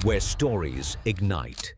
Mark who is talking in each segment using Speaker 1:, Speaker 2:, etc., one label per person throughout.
Speaker 1: where stories ignite.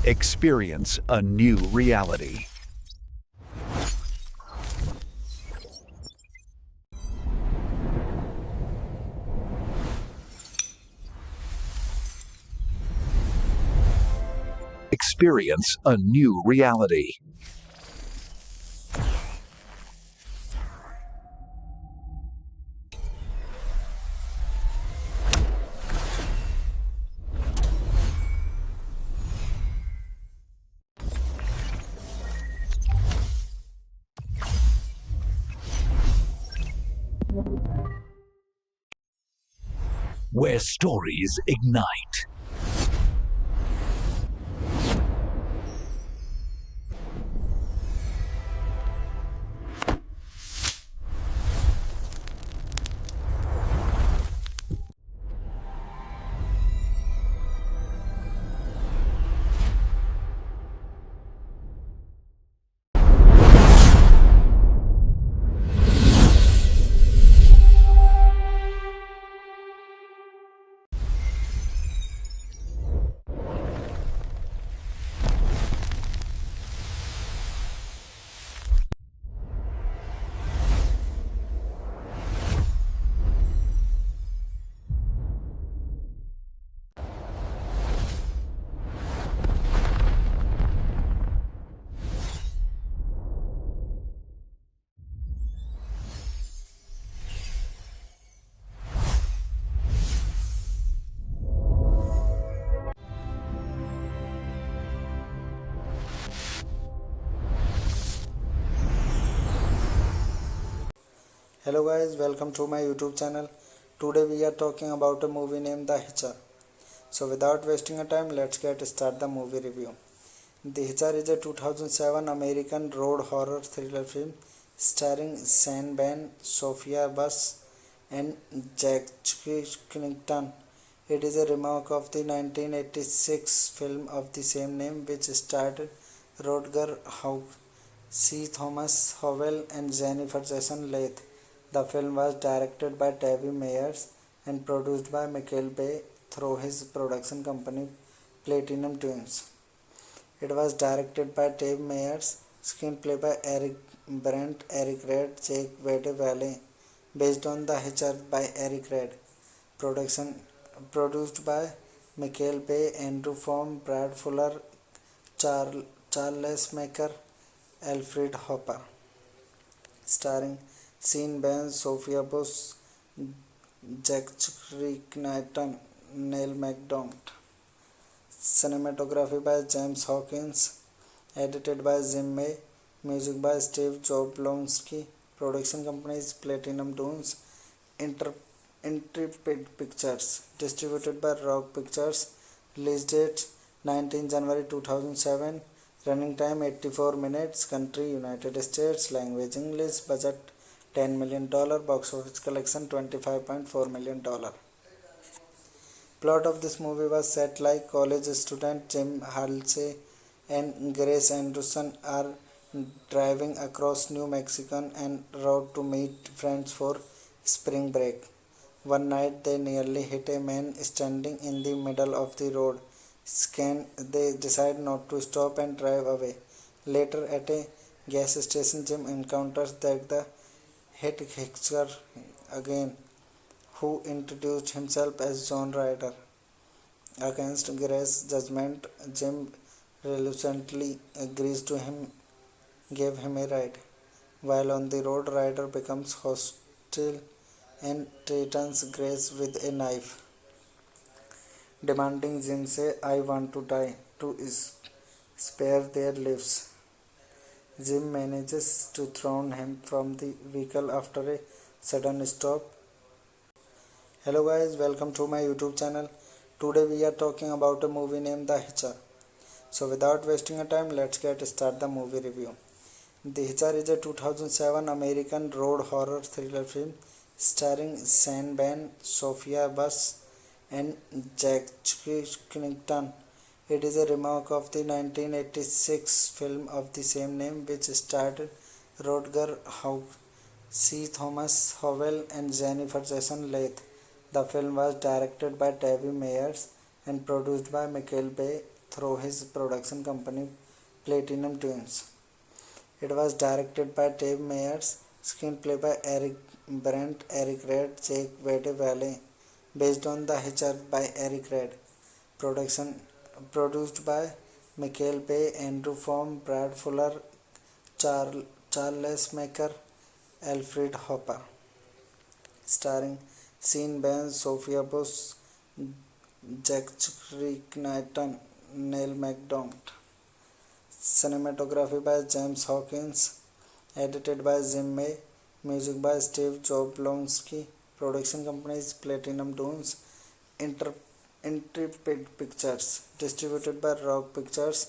Speaker 1: Experience a new reality. Experience a new reality. Where stories ignite.
Speaker 2: Hello guys, welcome to my YouTube channel. Today we are talking about a movie named The Hitcher. So without wasting a time, let's get start the movie review. The Hitcher is a 2007 American road horror thriller film starring Sean Penn, Sophia Bush and Jack Skellington. It is a remake of the 1986 film of the same name which starred Rutger Hauer, C. Thomas Howell and Jennifer Jason Leigh. The film was directed by David Meyers and produced by Michael Bay through his production company Platinum Twins. It was directed by Dave Meyers, screenplay by Eric Brandt, Eric Red, Jake Wade Valley, based on The Hitcher by Eric Red. Production produced by Michael Bay, Andrew Form, Brad Fuller, Charles Maker, Alfred Hopper. Starring Sean Penn, Sophia Bush, Jack Knighton, Neil McDonough. Cinematography by James Hawkins. Edited by Jim May. Music by Steve Jablonsky. Production company is Platinum Dunes. Intrepid Pictures. Distributed by Rock Pictures. Release date 19 January 2007. Running time 84 minutes. Country United States. Language English. Budget $10 million. Box office collection $25.4 million. Plot of this movie was set like college student Jim Halsey and Grace Anderson are driving across New Mexico en route to meet friends for spring break. One night they nearly hit a man standing in the middle of the road. They decide not to stop and drive away. Later at a gas station, Jim encounters the hitchhiker again, who introduced himself as John Ryder. Against Grace's judgment, Jim reluctantly agrees to him gave him a ride. While on the road, Ryder becomes hostile and threatens Grace with a knife, demanding Jim say, "I want to die," to spare their lives. Jim manages to throw him from the vehicle after a sudden stop. Hello guys, welcome to my YouTube channel. Today we are talking about a movie named The Hitcher. So without wasting a time, let's get start the movie review. The Hitcher is a 2007 American road horror thriller film starring Sean Penn, Sophia Bush, and Jack Skellington. It is a remake of the 1986 film of the same name, which starred Rutger Hauer, C. Thomas Howell, and Jennifer Jason Leigh. The film was directed by David Meyers and produced by Michael Bay through his production company Platinum Dunes. It was directed by Dave Meyers, screenplay by Eric Brandt, Eric Red, Jake Wade Valley, based on The Hitcher by Eric Red. Production produced by Michael Bay, Andrew Form, Brad Fuller, Charles Maker, Alfred Hopper. Starring Sean Penn, Sophia Bush, Jack Skellington, Neil McDonough. Cinematography by James Hawkins. Edited by Jim May. Music by Steve Jablonsky. Production companies Platinum Dunes. Intrepid Pictures. Distributed by Rock Pictures.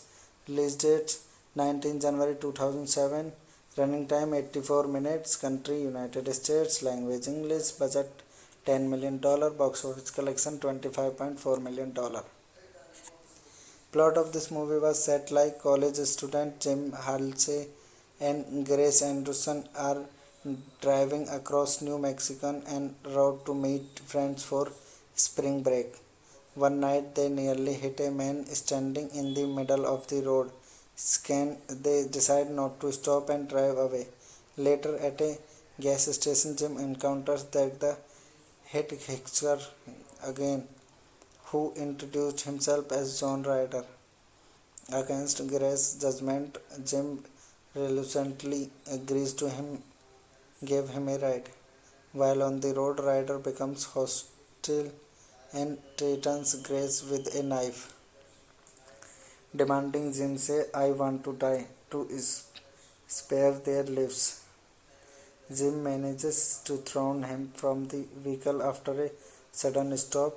Speaker 2: Release date 19 January 2007. Running time 84 minutes. Country United States. Language English. Budget $10 million. Box office collection $25.4 million. Plot of this movie was set like college student Jim Halsey and Grace Anderson are driving across New Mexico en route to meet friends for spring break. One night they nearly hit a man standing in the middle of the road. They decide not to stop and drive away. Later at a gas station, Jim encounters the head hitcher again, who introduced himself as John Ryder. Against Grace's judgment, Jim reluctantly agrees to give him a ride. While on the road, Ryder becomes hostile and threatens Grace with a knife, demanding Jim say, "I want to die," to spare their lives. Jim manages to throw him from the vehicle after a sudden stop.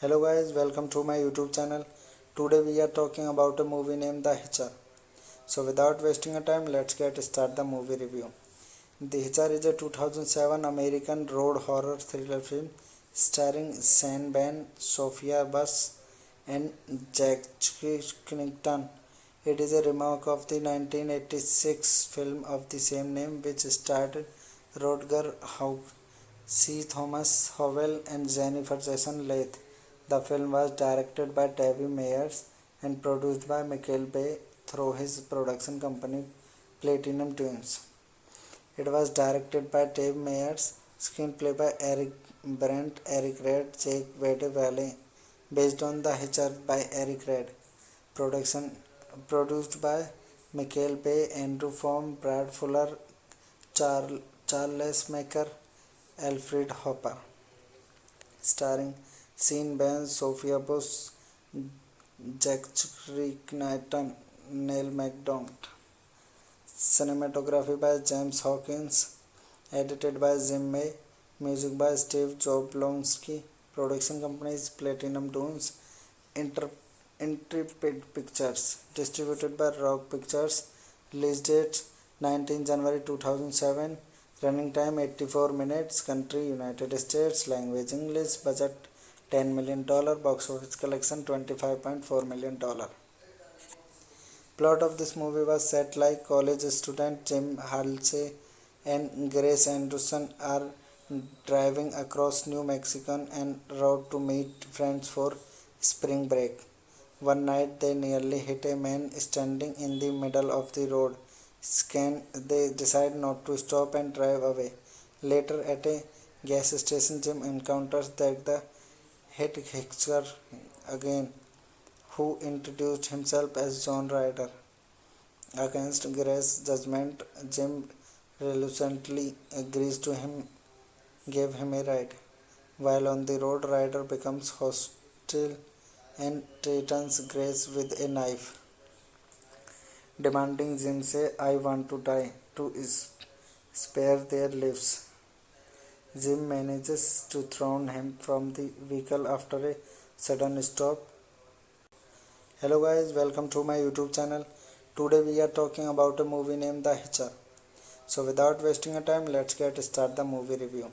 Speaker 2: Hello guys, welcome to my YouTube channel. Today we are talking about a movie named The Hitcher. So without wasting a time, let's get start the movie review. The Hitcher is a 2007 American road horror thriller film starring Sean Penn, Sophia Bush, and Jack Skellington. It is a remake of the 1986 film of the same name, which starred Rutger Hauer, C. Thomas Howell, and Jennifer Jason Leigh. The film was directed by David Meyers and produced by Michael Bay through his production company Platinum Dunes. It was directed by Dave Meyers, screenplay by Eric Brandt, Eric Red, Jake Wade Valley, based on The Hitcher by Eric Red. Production produced by Michael Bay, Andrew Form, Brad Fuller, Charles Maker, Alfred Hopper. Starring Sean Penn, Sophia Bush, Jack Skellington, Neil McDonough. Cinematography by James Hawkins. Edited by Jim May. Music by Steve Jablonsky. Production companies Platinum Dunes. Intrepid Pictures. Distributed by Rock Pictures. Release date 19 January 2007. Running time 84 minutes. Country United States. Language English. Budget $10 million. Box office collection $25.4 million. Plot of this movie was set like college student Jim Halsey and Grace Anderson are driving across New Mexico en route to meet friends for spring break. One night they nearly hit a man standing in the middle of the road. They decide not to stop and drive away. Later at a gas station, Jim encounters the head hitcher again, who introduced himself as John Ryder. Against Grace's judgment, Jim reluctantly agrees to give him a ride. While on the road, Ryder becomes hostile and threatens Grace with a knife, demanding Jim say, "I want to die," to spare their lives. Jim manages to throw him from the vehicle after a sudden stop. Hello guys, welcome to my YouTube channel. Today we are talking about a movie named The Hitcher. So without wasting a time, let's get start the movie review.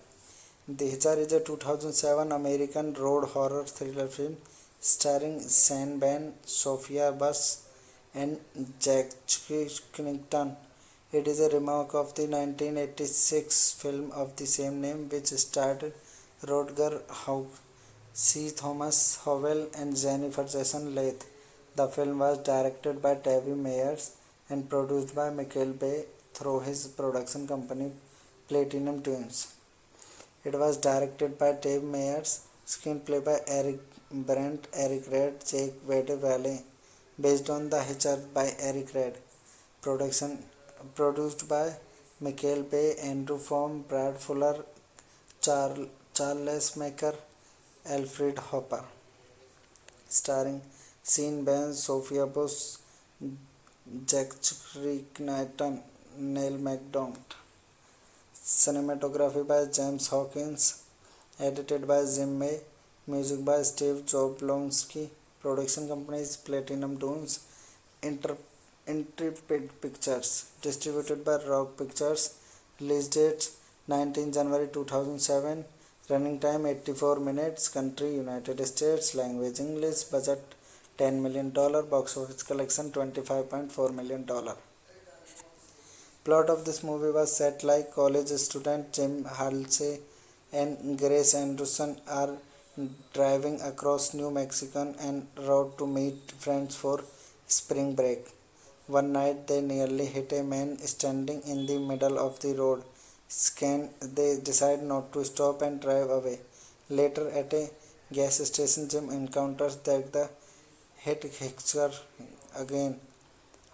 Speaker 2: The Hitcher is a 2007 American road horror thriller film starring Sean Penn, Sophia Bush, and Jack Skellington. It is a remake of the 1986 film of the same name, which starred Rutger Hauer, C. Thomas Howell, and Jennifer Jason Leigh. The film was directed by David Meyers and produced by Michael Bay through his production company Platinum Dunes. It was directed by Dave Meyers, screenplay by Eric Brandt, Eric Red, Jake Wade Valley, based on The Hitcher by Eric Red. Production produced by Michael Bay, Andrew Form, Brad Fuller, Charles Maker, Alfred Hopper. Starring Sean Penn, Sophia Bush, Jack Skellington, Neil McDonough. Cinematography by James Hawkins. Edited by Jim May. Music by Steve Jablonsky. Production company is Platinum Dunes. Intrepid Pictures. Distributed by Rock Pictures. Release date 19 January 2007. Running time 84 minutes. Country United States. Language English. Budget $10 million. Box office collection $25.4 million. Plot of this movie was set like college student Jim Halsey and Grace Anderson are driving across New Mexico en route to meet friends for spring break. One night they nearly hit a man standing in the middle of the road. They decide not to stop and drive away. Later at a gas station, Jim encounters the hitchhiker again,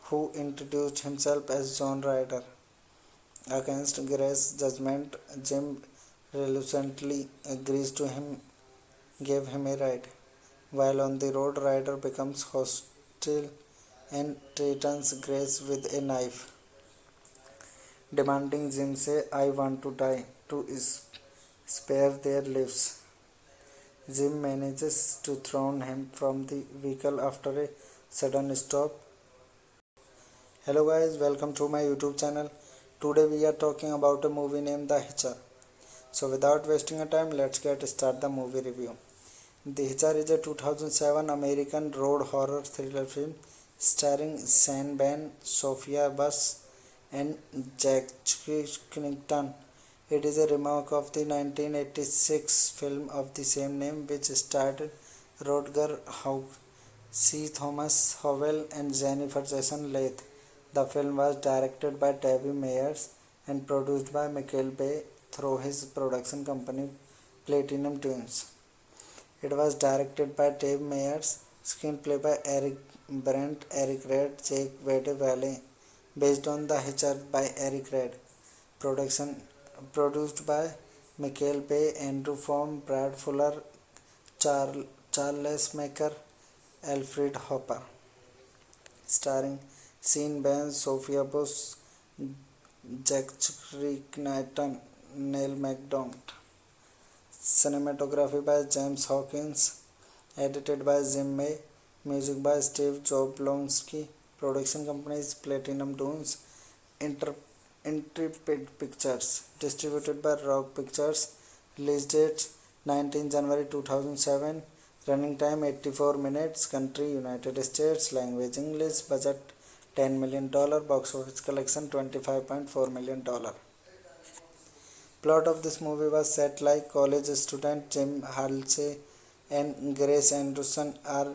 Speaker 2: who introduced himself as John Ryder. Against Grace's judgment, Jim reluctantly agrees to give him a ride. While on the road, Ryder becomes hostile and threatens Grace with a knife, demanding Jim say, "I want to die," to spare their lives. Jim manages to throw him from the vehicle after a sudden stop. Hello guys, welcome to my YouTube channel. Today we are talking about a movie named The Hitcher. So without wasting a time, let's get start the movie review. The Hitcher is a 2007 American road horror thriller film starring Sean Penn, Sophia Bush, and Jack Skellington. It is a remake of the 1986 film of the same name, which starred Rutger Hauer, C. Thomas Howell, and Jennifer Jason Leigh. The film was directed by David Meyers and produced by Michael Bay through his production company Platinum Dunes. It was directed by Dave Meyers, screenplay by Eric Brandt, Eric Red, Jake Wade Valley, based on The Hitcher by Eric Red. Production produced by Michael Bay, Andrew Form, Brad Fuller, Charles Maker, Alfred Hopper. Starring Sean Penn, Sophia Bush, Jack Skellington, Neil McDonough. Cinematography by James Hawkins. Edited by Jim May. Music by Steve Jablonsky. Production company is Platinum Dunes. Intrepid Pictures. Distributed by Rock Pictures. Release date 19 January 2007. Running time 84 minutes. Country United States. Language English. Budget $10 million. Box office collection $25.4 million. Plot of this movie was set like college student Jim Halsey and Grace Anderson are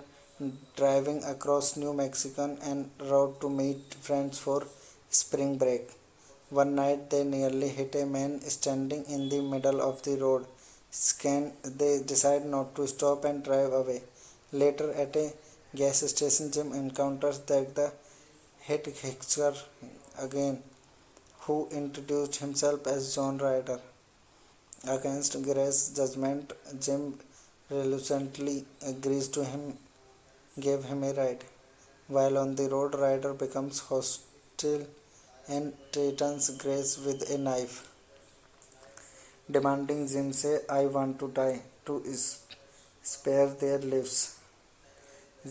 Speaker 2: driving across New Mexico en route to meet friends for spring break. One night they nearly hit a man standing in the middle of the road. They decide not to stop and drive away. Later at a gas station, Jim encounters the Hitchcock again, who introduced himself as John Ryder. Against Gray's judgment, Jim reluctantly agrees to give him a ride. While on the road, Ryder becomes hostile and threatens Grace with a knife, demanding Jim say, "I want to die," to spare their lives.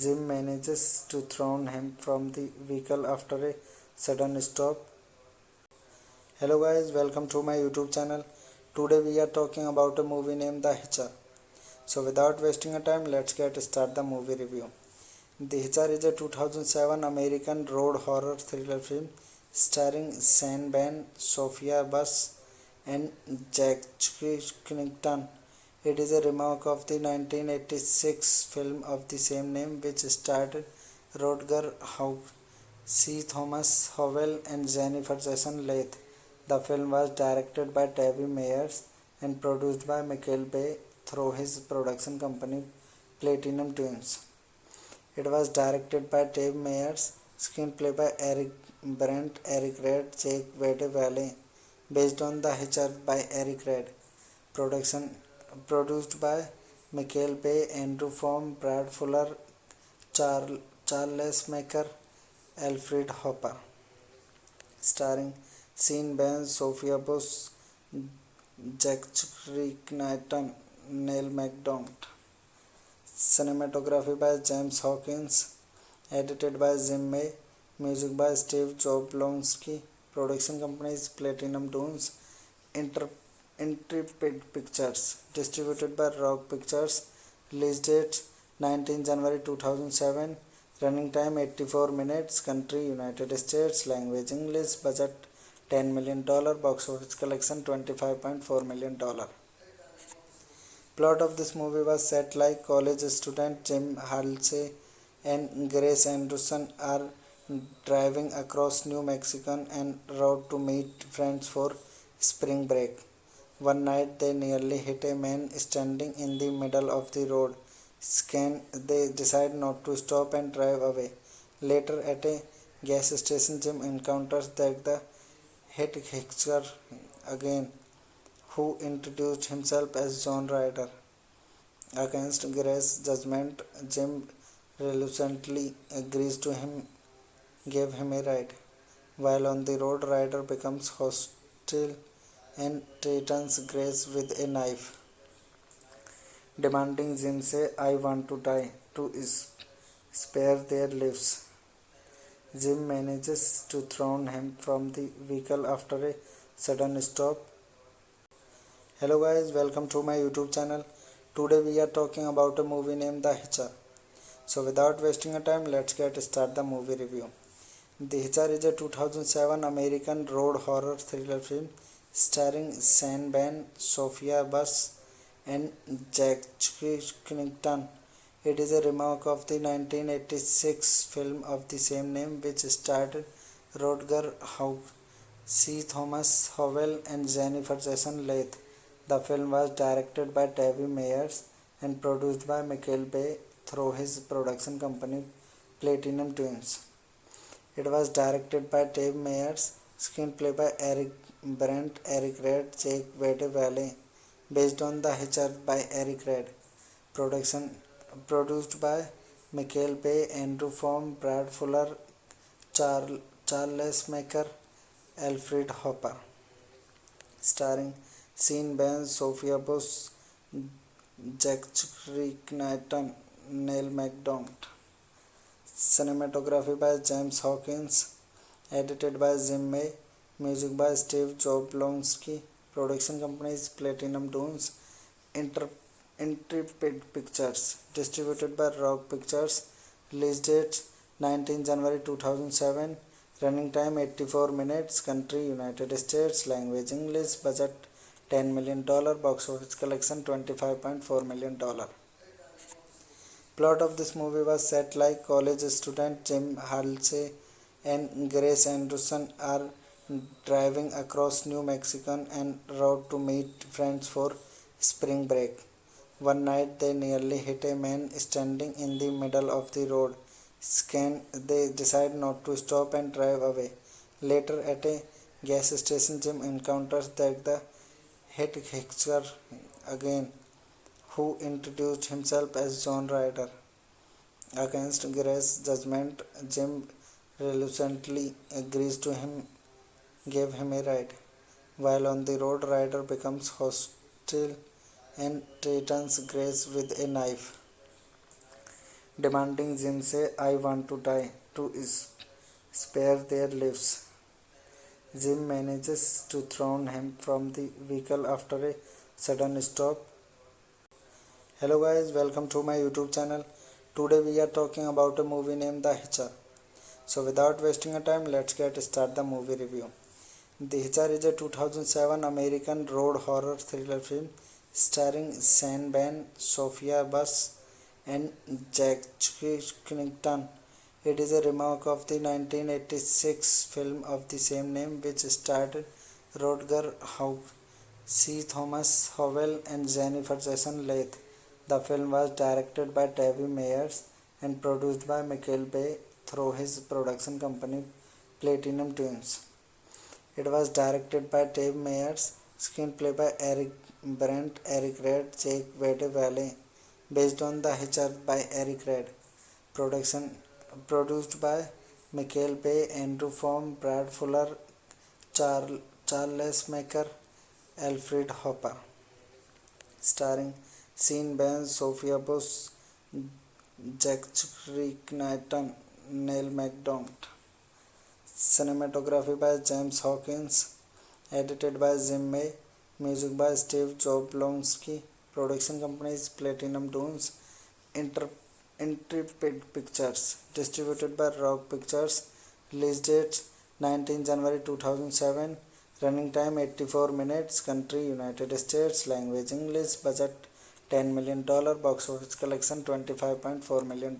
Speaker 2: Jim manages to throw him from the vehicle after a sudden stop. Hello guys, welcome to my YouTube channel. Today we are talking about a movie named The Hitcher. So without wasting a time, let's get start the movie review. The Hitcher is a 2007 American road horror thriller film starring Sean Penn, Sophia Bush, and Jack Skellington. It is a remake of the 1986 film of the same name, which starred Rutger Hauer, C. Thomas Howell, and Jennifer Jason Leigh. The film was directed by David Meyers and produced by Michael Bay through his production company Platinum Dunes. It was directed by Dave Meyers, screenplay by Eric Brandt, Eric Red, Jake Wade Valley, based on The Hitcher by Eric Red. Production produced by Michael Bay, Andrew Form, Brad Fuller, Charles Maker, Alfred Hopper. Starring Sean Penn, Sophia Bush, Jack Skellington, Neil McDonough. Cinematography by James Hawkins. Edited by Jim May. Music by Steve Jablonsky. Production company is Platinum Dunes. Intrepid Pictures. Distributed by Rock Pictures. Release date 19 January 2007. Running time 84 minutes. Country United States. Language English. Budget $10 million. Box office collection $25.4 million. Plot of this movie was set like college student Jim Halsey and Grace Anderson are driving across New Mexico en route to meet friends for spring break. One night they nearly hit a man standing in the middle of the road. They decide not to stop and drive away. Later at a gas station, Jim encounters the Hitchcock again, who introduced himself as John Ryder. Against Gray's judgment, Jim reluctantly agrees to give him a ride. While on the road, Ryder becomes hostile and threatens Grace with a knife, demanding Jim say, "I want to die," to spare their lives. Jim manages to throw him from the vehicle after a sudden stop. Hello guys, welcome to my YouTube channel. Today we are talking about a movie named The Hitcher. So without wasting a time, let's get start the movie review. The Hitcher is a 2007 American road horror thriller film starring Sean Penn, Sophia Bush, and Jack Skellington. It is a remake of the 1986 film of the same name, which starred Rutger Hauer, C. Thomas Howell, and Jennifer Jason Leigh. The film was directed by David Meyers and produced by Michael Bay through his production company Platinum Dunes. It was directed by Dave Meyers, screenplay by Eric Brandt, Eric Red, Jake Wade Valley, based on The Hitcher by Eric Red. Production produced by Michael Bay, Andrew Form, Brad Fuller, Charles Maker, Alfred Hopper. Starring Sean Penn, Sophia Bush, Jack Skellington, Neil McDonough. Cinematography by James Hawkins. Edited by Jim May. Music by Steve Jablonsky. Production company is Platinum Dunes. Intrepid Pictures. Distributed by Rock Pictures. Release date 19 January 2007. Running time 84 minutes. Country United States. Language English. Budget $10 million. Box office collection $25.4 million. Plot of this movie was set like college student Jim Halsey and Grace Anderson are driving across New Mexico en route to meet friends for spring break. One night they nearly hit a man standing in the middle of the road. They decide not to stop and drive away. Later, at a gas station, Jim encounters the head hitcher again, who introduced himself as John Ryder. Against Gray's judgment, Jim reluctantly agrees to give him a ride. While on the road, Ryder becomes hostile and threatens Grace with a knife, demanding Jim say, "I want to die," to spare their lives. Jim manages to throw him from the vehicle after a sudden stop. Hello guys, welcome to my YouTube channel. Today we are talking about a movie named The Hitcher. So without wasting a time, let's get start the movie review. The Hitcher is a 2007 American road horror thriller film starring Sean Penn, Sophia Bush, and Jack Skellington. It is a remake of the 1986 film of the same name, which starred Rutger Hauer, C. Thomas Howell, and Jennifer Jason Leigh. The film was directed by David Meyers and produced by Michael Bay through his production company Platinum Dunes. It was directed by Dave Meyers, screenplay by Eric Brandt, Eric Red, Jake Wade Valley, based on The Hitcher by Eric Red. Produced by Michael Bay, Andrew Form, Brad Fuller, Charles Maker, Alfred Hopper. Starring Sean Penn, Sophia Bush, Jack Skellington, Neil McDonough. Cinematography by James Hawkins. Edited by Jim May. Music by Steve Jablonsky. Production company is Platinum Dunes. Intrepid Pictures. Distributed by Rock Pictures. Release date 19 January 2007. Running time 84 minutes. Country United States. Language English. Budget $10 million. Box office collection $25.4 million.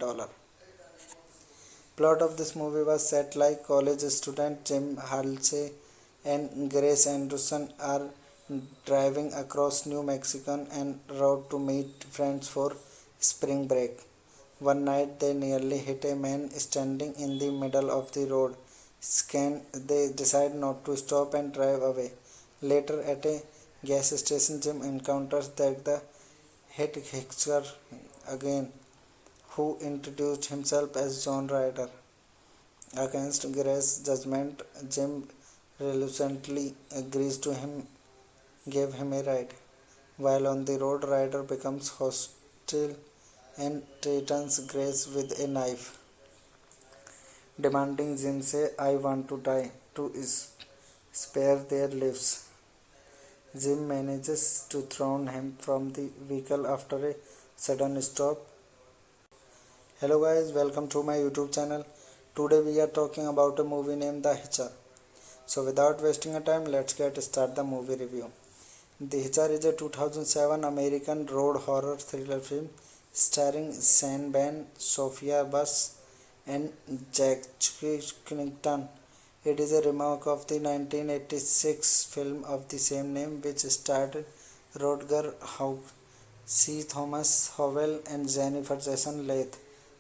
Speaker 2: Plot of this movie was set like college student Jim Halsey and Grace Anderson are driving across New Mexico en route to meet friends for spring break. One night they nearly hit a man standing in the middle of the road. They decide not to stop and drive away. Later at a gas station, Jim encounters the head hitcher again, who introduced himself as John Ryder. Against Gray's judgment, Jim reluctantly agrees to give him a ride. While on the road, Ryder becomes hostile and threatens Grace with a knife, demanding Jim say, "I want to die," to spare their lives. Jim manages to throw him from the vehicle after a sudden stop. Hello guys, welcome to my YouTube channel. Today we are talking about a movie named The Hitcher. So without wasting a time, let's get start the movie review. The Hitcher is a 2007 American road horror thriller film starring Sean Penn, Sophia Bush, and Jack Skellington. It is a remake of the 1986 film of the same name, which starred Rutger Hauer, C. Thomas Howell, and Jennifer Jason Leigh.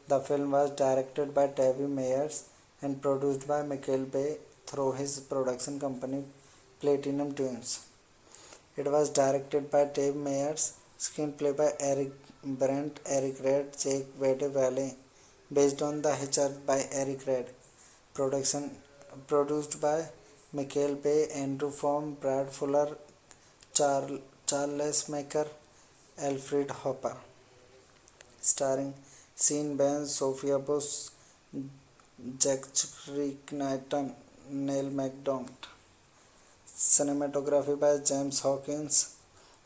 Speaker 2: The film was directed by David Meyers and produced by Michael Bay through his production company Platinum Dunes. It was directed by Dave Meyers, screenplay by Eric Brandt, Eric Red, Jake Wade Valley, based on The Hitcher by Eric Red. Produced by Michael Bay, Andrew Form, Brad Fuller, Charles Maker, Alfred Hopper. Starring Sean Penn, Sophia Bush, Jack Skellington, Neil McDonough. Cinematography by James Hawkins.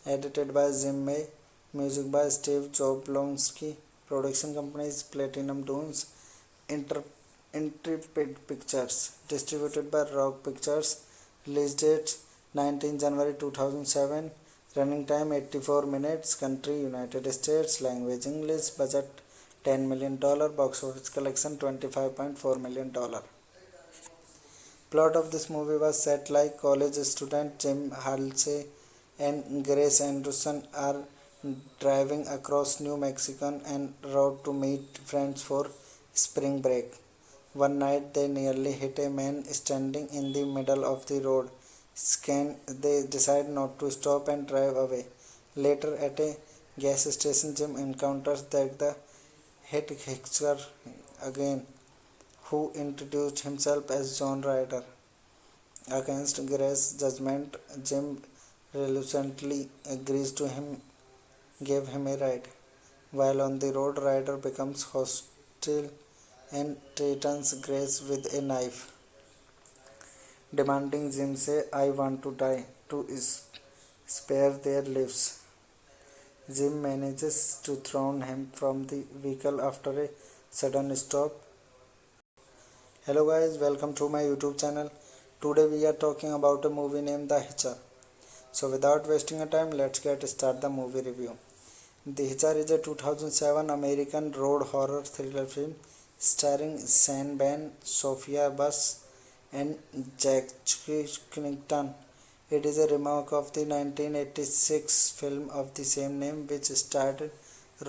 Speaker 2: Edited by Jim May. Music by Steve Jablonsky. Production company is Platinum Dunes. Intrepid Pictures. Distributed by Rock Pictures. Release date 19 January 2007. Running time 84 minutes. Country United States. Language English. Budget $10 million. Box office collection $25.4 million. Plot of this movie was set like college student Jim Halsey and Grace Anderson are driving across New Mexico en route to meet friends for spring break. One night they nearly hit a man standing in the middle of the road. They decide not to stop and drive away. Later at a gas station, Jim encounters the head hitcher again, who introduced himself as John Ryder. Against Gray's judgment, Jim reluctantly agrees to give him a ride. While on the road, Ryder becomes hostile and threatens Grace with a knife, demanding Jim say, "I want to die," to spare their lives. Jim manages to throw him from the vehicle after a sudden stop. Hello guys, welcome to my YouTube channel. Today we are talking about a movie named The Hitcher. So without wasting a time, let's get start the movie review. The Hitcher is a 2007 American road horror thriller film starring Sean Penn, Sophia Bush, and Jack Skellington. It is a remake of the 1986 film of the same name, which starred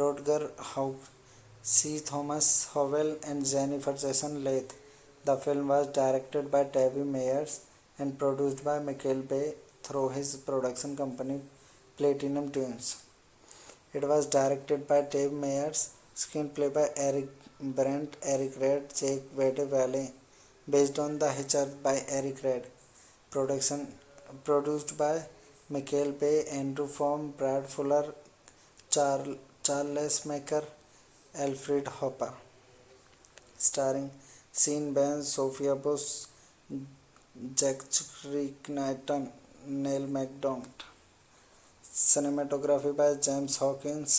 Speaker 2: Rutger Hauer, C. Thomas Howell, and Jennifer Jason Leigh. The film was directed by David Meyers and produced by Michael Bay through his production company Platinum Dunes. It was directed by Dave Meyers, screenplay by Eric Brandt, Eric Red, Jake Wade, based on The Hitcher by Eric Red. Produced by Michael Bay, Andrew Form, Brad Fuller, Charles Maker, Alfred Hopper. Starring Sean Penn, Sophia Bush, Jack Skellington, Neil McDonough. Cinematography by James Hawkins.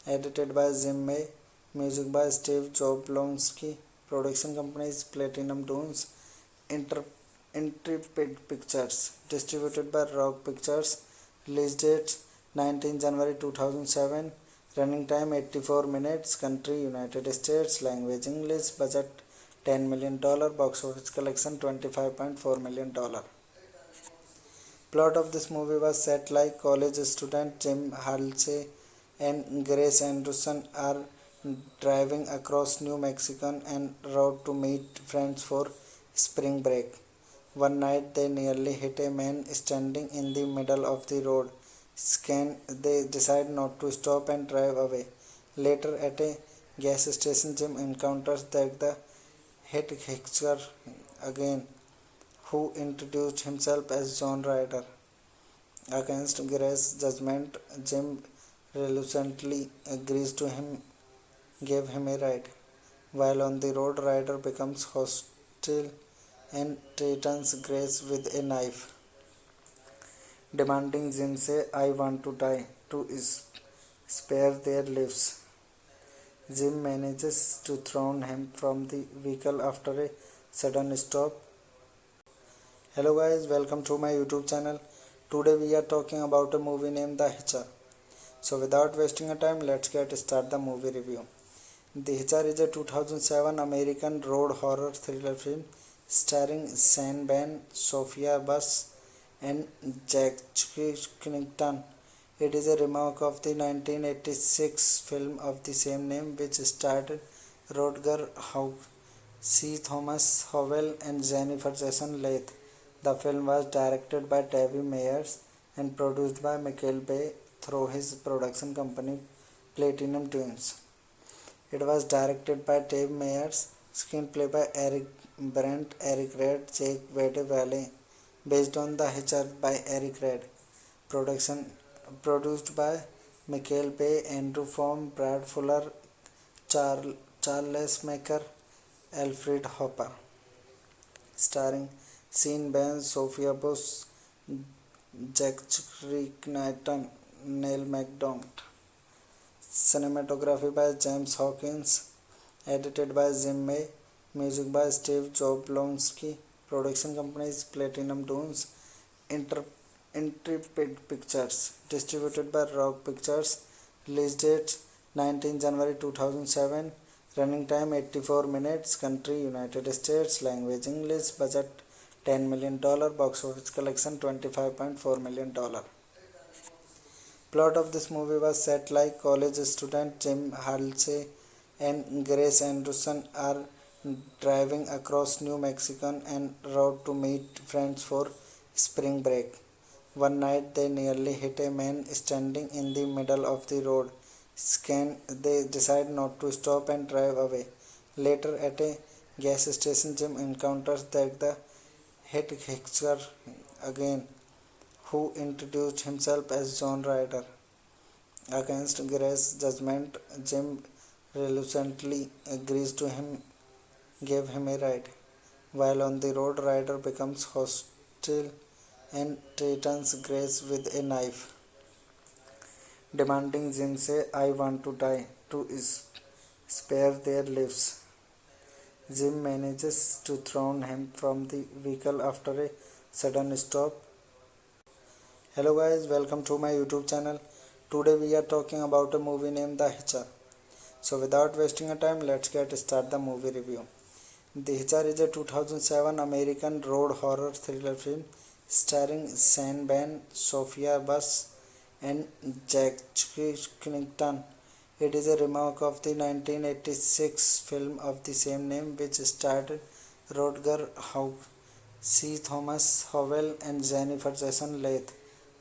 Speaker 2: Edited by Jim May. Music by Steve Jablonsky. Production company is Platinum Dunes. Intrepid Pictures. Distributed by Rock Pictures. Release date 19 January 2007. Running time 84 minutes. Country United States. Language English. Budget $10 million. Box office collection $25.4 million. Plot of this movie was set like college student Jim Halsey and Grace Anderson are driving across New Mexico en route to meet friends for spring break. One night they nearly hit a man standing in the middle of the road. They decide not to stop and drive away. Later at a gas station, Jim encounters the head hitcher again, who introduced himself as John Ryder. Against Gray's judgment, Jim reluctantly agrees to give him a ride. While on the road, Ryder becomes hostile and threatens Grace with a knife, demanding Jim say, "I want to die," to spare their lives. Jim manages to throw him from the vehicle after a sudden stop. Hello guys, welcome to my YouTube channel. Today we are talking about a movie named The Hitcher. So without wasting a time, let's get start the movie review. The Hitcher is a 2007 American road horror thriller film starring Sean Penn, Sophia Bush, and Jack Skellington. It is a remake of the 1986 film of the same name, which starred Rutger Hauer, C. Thomas Howell, and Jennifer Jason Leigh. The film was directed by David Meyers and produced by Michael Bay through his production company Platinum Dunes. It was directed by Dave Meyers, screenplay by Eric Brandt, Eric Red, Jake Wade, based on The Hitcher by Eric Red. Produced by Michael Bay, Andrew Form, Brad Fuller, Charles Maker, Alfred Hopper. Starring Sean Penn, Sophia Bush, Jack Skellington, Neil McDonough. Cinematography by James Hawkins. Edited by Jim May. Music by Steve Jablonsky. Production company is Platinum Dunes. Intrepid Pictures. Distributed by Rock Pictures. Release date 19 January 2007. Running time 84 minutes. Country United States. Language English. Budget $10 million. Box office collection $25.4 million. Plot of this movie was set like college student Jim Halsey and Grace Anderson are driving across New Mexico en route to meet friends for spring break. One night they nearly hit a man standing in the middle of the road. They decide not to stop and drive away. Later at a gas station, Jim encounters the head hitcher again, who introduced himself as John Ryder. Against Grace's judgment, Jim reluctantly agrees to give him a ride. While on the road, Ryder becomes hostile and threatens Grace with a knife, demanding Jim say, "I want to die," to spare their lives. Jim manages to throw him from the vehicle after a sudden stop. Hello guys, welcome to my YouTube channel. Today we are talking about a movie named The Hitcher. So without wasting a time, let's get start the movie review. The Hitcher is a 2007 American road horror thriller film starring Sean Penn, Sophia Bush, and Jack Skellington. It is a remake of the 1986 film of the same name, which starred Rutger Hauer, C. Thomas Howell, and Jennifer Jason Leigh.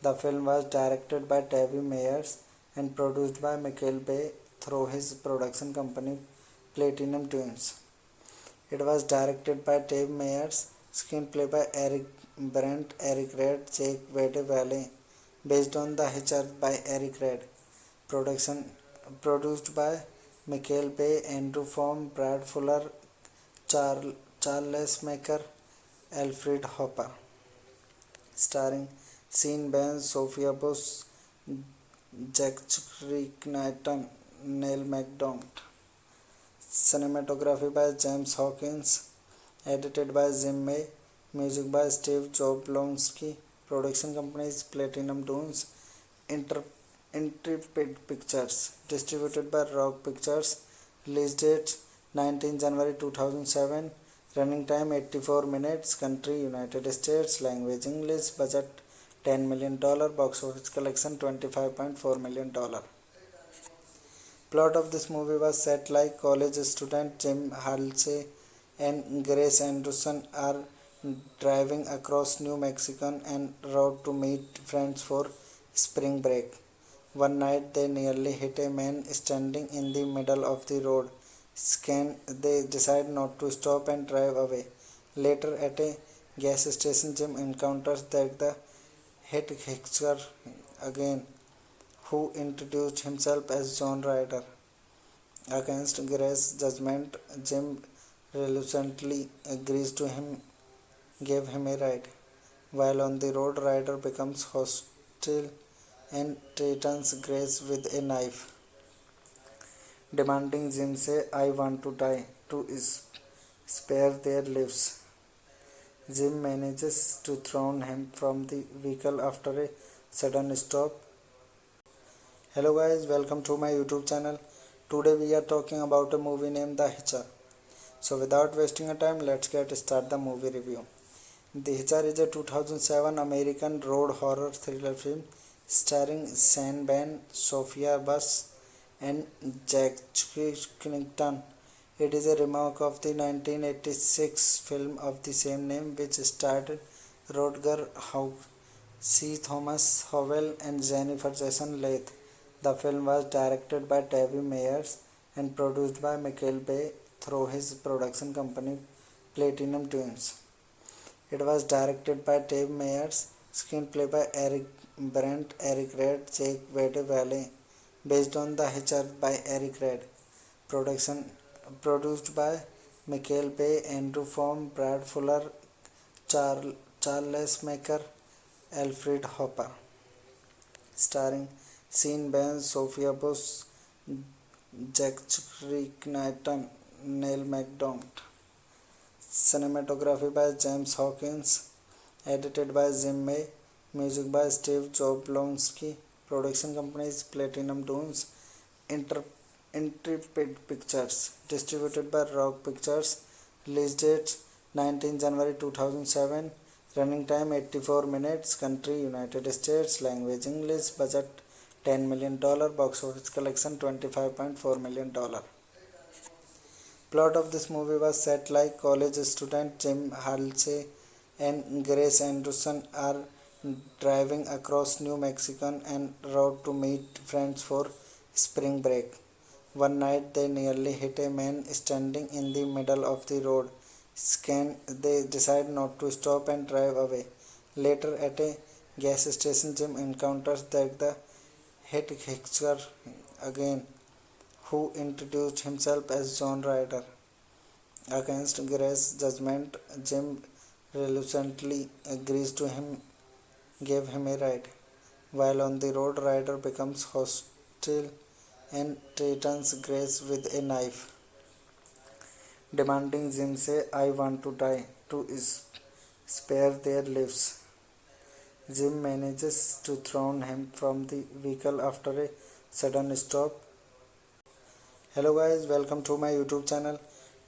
Speaker 2: The film was directed by Tavy Meyers and produced by Michael Bay through his production company Platinum Dunes. It was directed by Tavy Meyers, screenplay by Eric Brandt, Eric Red, Jake Wade Valley, based on The Hitcher by Eric Red. Production produced by Michael Bay, Andrew Form, Brad Fuller, Charles Maker, Alfred Hopper. Starring Sean Penn, Sophia Bush, Jack Skellington, Neil McDonough. Cinematography by James Hawkins. Edited by Jim May. Music by Steve Jablonsky. Production company is Platinum Dunes. Intrepid Pictures. Distributed by Rock Pictures. Release date 19 January 2007. Running time 84 minutes. Country United States. Language English. Budget $10 million. Box office collection $25.4 million. Plot of this movie was set like college student Jim Halsey and Grace Anderson are driving across New Mexico en route to meet friends for spring break. One night they nearly hit a man standing in the middle of the road. They decide not to stop and drive away. Later at a gas station, Jim encounters the head hitcher again, who introduced himself as John Ryder. Against Grace's judgment, Jim reluctantly agrees to give him a ride. While on the road, Ryder becomes hostile and threatens Grace with a knife, demanding Jim say, "I want to die," to spare their lives. Jim manages to throw him from the vehicle after a sudden stop. Hello guys, welcome to my YouTube channel. Today we are talking about a movie named The Hitcher. So without wasting a time, let's get start the movie review. The Hitcher is a 2007 American road horror thriller film starring Sean Penn, Sophia Bush, and Jack Skellington. It is a remake of the 1986 film of the same name, which starred Rutger Hauer, C. Thomas Howell, and Jennifer Jason Leigh. The film was directed by Tavy Meyers and produced by Michael Bay through his production company Platinum Dunes. It was directed by Tavy Meyers, screenplay by Eric Brandt, Eric Red, Jake Wade Valley, based on The Hitcher by Eric Red. Production produced by Michael Bay, Andrew Form, Brad Fuller, Charles Maker, Alfred Hopper. Starring Sean Penn, Sophia Bush, Jack Skellington, Neil McDonough. Cinematography by James Hawkins. Edited by Jim May. Music by Steve Jablonsky. Production company is Platinum Dunes. Intrepid Pictures. Distributed by Rock Pictures. Release date 19 January 2007. Running time 84 minutes. Country United States. Language English. Budget $10 million. Box office collection $25.4 million. Plot of this movie was set like college student Jim Halsey and Grace Anderson are driving across New Mexico en route to meet friends for spring break. One night they nearly hit a man standing in the middle of the road. They decide not to stop and drive away. Later at a gas station, Jim encounters the hitchhiker again, who introduced himself as John Ryder. Against Grace's judgment, Jim reluctantly agrees to give him a ride. While on the road, Ryder becomes hostile and threatens Grace with a knife, demanding Jim say, "I want to die," to spare their lives. Jim manages to throw him from the vehicle after a sudden stop. Hello guys, welcome to my YouTube channel.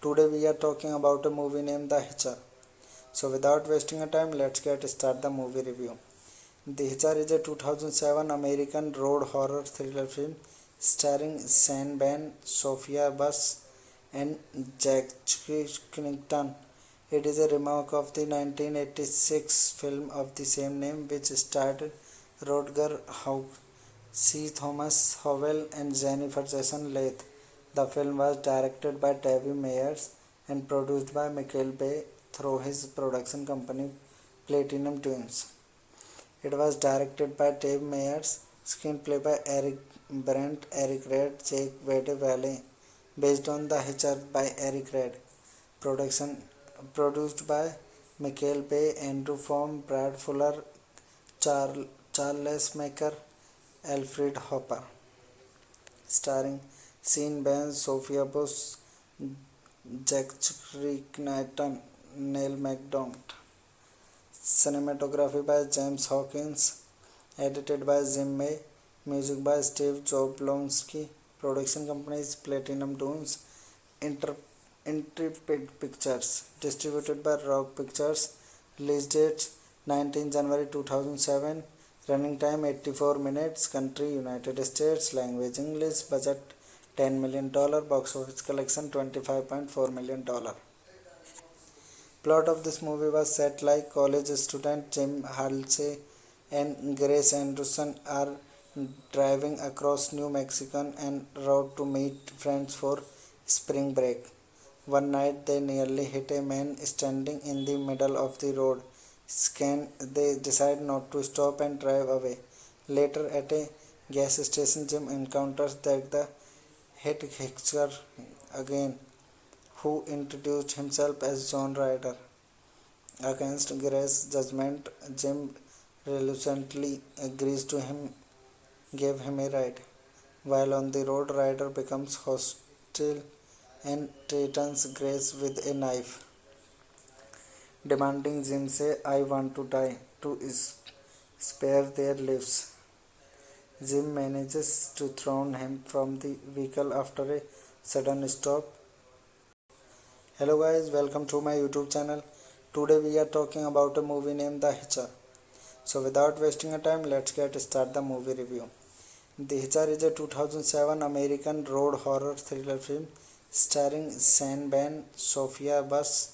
Speaker 2: Today we are talking about a movie named The Hitcher. So without wasting a time, let's get start the movie review. The Hitcher is a 2007 American road horror thriller film starring Sean Penn, Sophia Bush, and Jack Skellington. It is a remake of the 1986 film of the same name, which starred Rutger Hauer, C. Thomas Howell, and Jennifer Jason Leigh. The film was directed by David Meyers and produced by Michael Bay through his production company Platinum Dunes. It was directed by Dave Meyers, screenplay by Eric Brandt, Eric Red, Jake Wade Valley, based on The Hitcher by Eric Red. Production produced by Michael Bay, Andrew Form, Brad Fuller, Charles Maker, Alfred Hopper. Starring Sean Penn, Sophia Bush, Jack Skellington, Neil McDonough. Cinematography by James Hawkins. Edited by Jim May. Music by Steve Jablonsky. Production company is Platinum Dunes. Intrepid Pictures. Distributed by Rock Pictures. Release date 19 January 2007. Running time 84 minutes. Country United States. Language English. Budget $10 million. Box office collection $25.4 million. Plot of this movie was set like college student Jim Halsey and Grace Anderson are driving across New Mexico en route to meet friends for spring break. One night they nearly hit a man standing in the middle of the road. They decide not to stop and drive away. Later at a gas station, Jim encounters the hitchhiker again, who introduced himself as John Ryder. Against Grace's judgment, Jim reluctantly agrees to give him a ride. While on the road, Ryder becomes hostile and threatens Grace with a knife, demanding Jim say, "I want to die," to spare their lives. Jim manages to throw him from the vehicle after a sudden stop. Hello guys, welcome to my YouTube channel. Today we are talking about a movie named The Hitcher. So without wasting a time, let's get start the movie review. The Hitcher is a 2007 American road horror thriller film starring Sean Penn, Sophia Bush,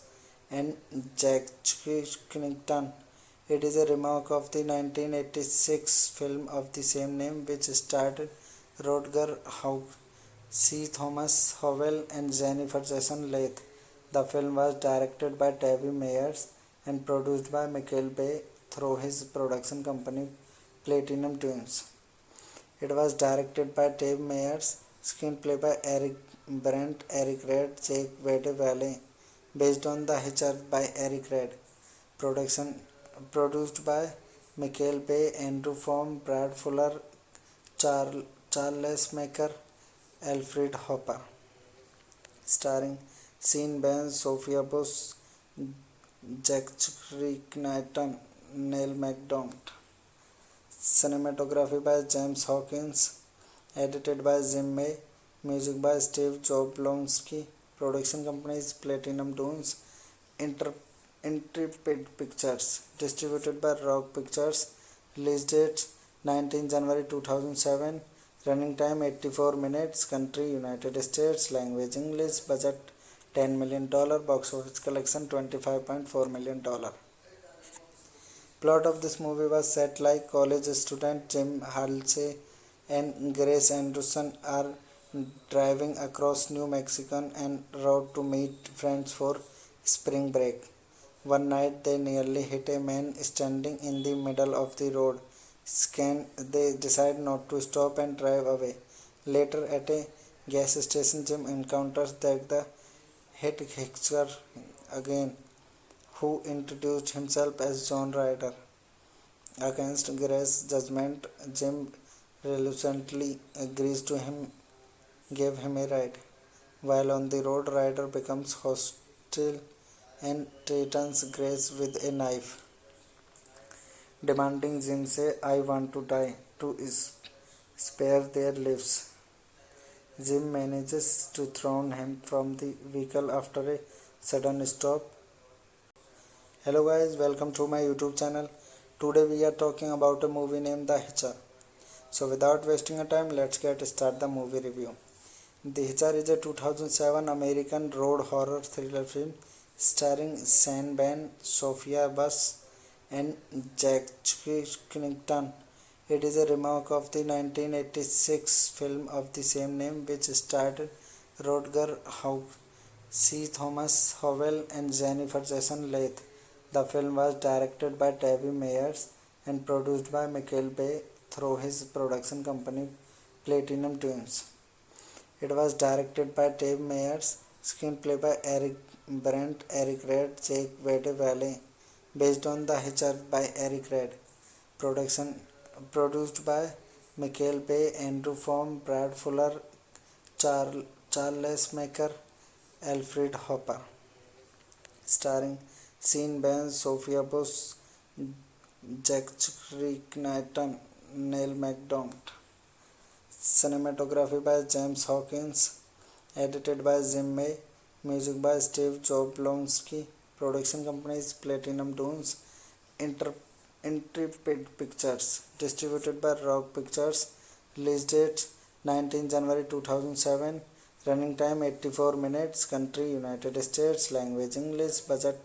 Speaker 2: and Jack Skellington. It is a remake of the 1986 film of the same name, which starred Rutger Hauer, C. Thomas Howell, and Jennifer Jason Leigh. The film was directed by David Meyers and produced by Michael Bay through his production company Platinum Dunes. It was directed by Dave Meyers, screenplay by Eric Brandt, Eric Red, Jake Wade Valley, based on The Hitcher by Eric Red. Production produced by Michael Bay, Andrew Form, Brad Fuller, Charles Maker, Alfred Hopper. Starring Sean Penn, Sophia Bush, Jack Skellington, Neil McDonough. Cinematography by James Hawkins. Edited by Jim May. Music by Steve Jablonsky. Production company is Platinum Dunes. Intrepid Pictures. Distributed by Rock Pictures. Release date 19 January 2007. Running time 84 minutes. Country United States. Language English. Budget $10 million, box office collection $25.4 million. Plot of this movie was set like college student Jim Halsey and Grace Anderson are driving across New Mexico en route to meet friends for spring break. One night they nearly hit a man standing in the middle of the road. They decide not to stop and drive away. Later at a gas station, Jim encounters the hitchhiker again, who introduced himself as John Ryder. Against Grace's judgment, Jim reluctantly agrees to give him a ride. While on the road, Ryder becomes hostile and threatens Grace with a knife, demanding Jim say, "I want to die," to spare their lives. Jim manages to throw him from the vehicle after a sudden stop. Hello guys, welcome to my YouTube channel. Today we are talking about a movie named The Hitcher. So without wasting a time, let's get start the movie review. The Hitcher is a 2007 American road horror thriller film starring Sean Penn, Sophia Bush, and Jack Skellington. It is a remake of the 1986 film of the same name, which starred Rutger Hauer, C. Thomas Howell, and Jennifer Jason Leigh. The film was directed by Tobey Mayer and produced by Michael Bay through his production company Platinum Dunes. It was directed by Tobey Mayer, screenplay by Eric Brandt, Eric Red, Jake Wade Valley, based on The Hitcher by Eric Red. Produced by Michael Bay, Andrew Form, Brad Fuller, Charles Maker, Alfred Hopper. Starring Sean Penn, Sophia Bush, Jack Skellington, Neil McDonough. Cinematography by James Hawkins. Edited by Jim May. Music by Steve Jablonsky. Production companies Platinum Dunes. Intrepid Pictures. Distributed by Rock Pictures. Release date 19 January 2007. Running time 84 minutes. Country United States. Language English. Budget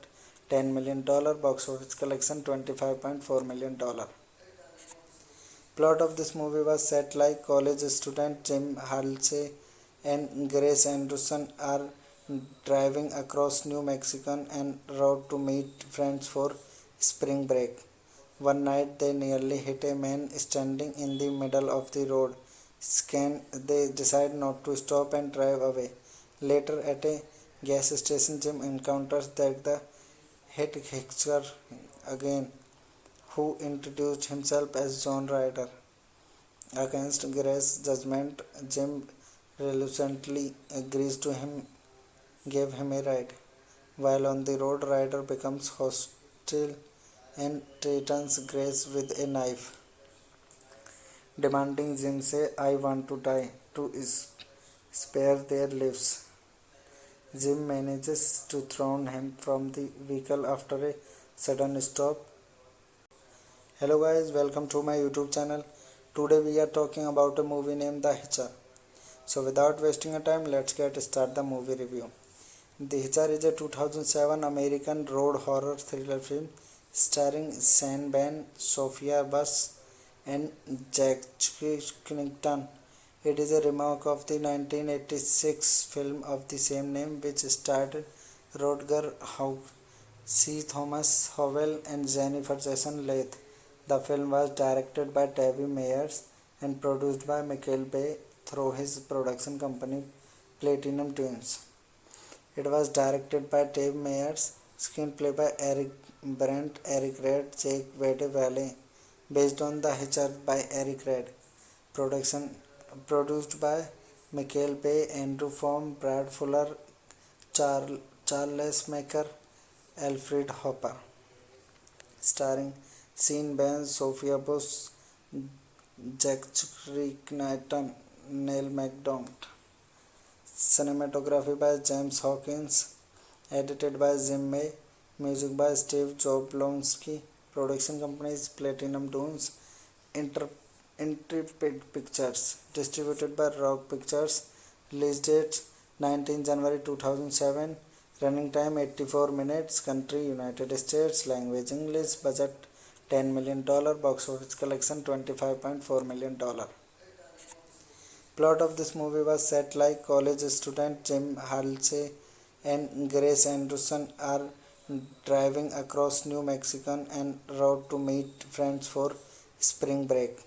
Speaker 2: $10 million. Box office collection $25.4 million. Plot of this movie was set like college student Jim Halsey and Grace Anderson are driving across New Mexico en route to meet friends for spring break. One night they nearly hit a man standing in the middle of the road. They decide not to stop and drive away. Later at a gas station, Jim encounters the hitchhiker again, who introduced himself as John Ryder. Against Grace's judgment, Jim reluctantly agrees to give him a ride. While on the road, Ryder becomes hostile and threatens Grace with a knife, demanding Jim say, "I want to die," to spare their lives. Jim manages to throw him from the vehicle after a sudden stop. Hello guys, welcome to my YouTube channel. Today we are talking about a movie named The Hitcher. So without wasting a time, let's get start the movie review. The Hitcher is a 2007 American road horror thriller film starring Sean Penn, Sophia Bush, and Jack Skellington. It is a remake of the 1986 film of the same name, which starred Rutger Hauer, C. Thomas Howell, and Jennifer Jason Leigh. The film was directed by Tobey Mayer and produced by Michael Bay through his production company Platinum Dunes. It was directed by Tobey Mayer, screenplay by Eric Brandt, Eric Red, Jake Wade Valley, based on The Hitcher by Eric Red. Produced by Michael Bay, Andrew Form, Brad Fuller, Charles Maker, Alfred Hopper. Starring Sean Penn, Sophia Bush, Jack Skellington, Neil McDonough. Cinematography by James Hawkins. Edited by Jim May. Music by Steve Jablonsky. Production companies Platinum Dunes. Intrepid Pictures. Distributed by Rock Pictures. Release date 19 January 2007. Running time 84 minutes. Country United States. Language English. Budget $10 million. Box office collection $25.4 million. Plot of this movie was set like college student Jim Halsey and Grace Anderson are driving across New Mexico en route to meet friends for spring break.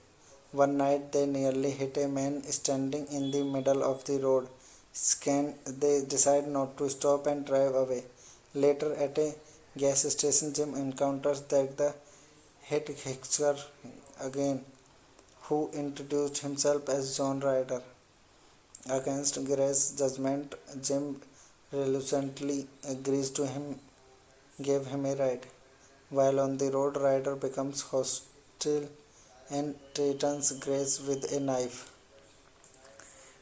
Speaker 2: One night they nearly hit a man standing in the middle of the road. They decide not to stop and drive away. Later at a gas station, Jim encounters the hitchhiker again, who introduced himself as John Ryder. Against Grace's judgment, Jim reluctantly agrees to give him a ride. While on the road, Ryder becomes hostile and threatens Grace with a knife,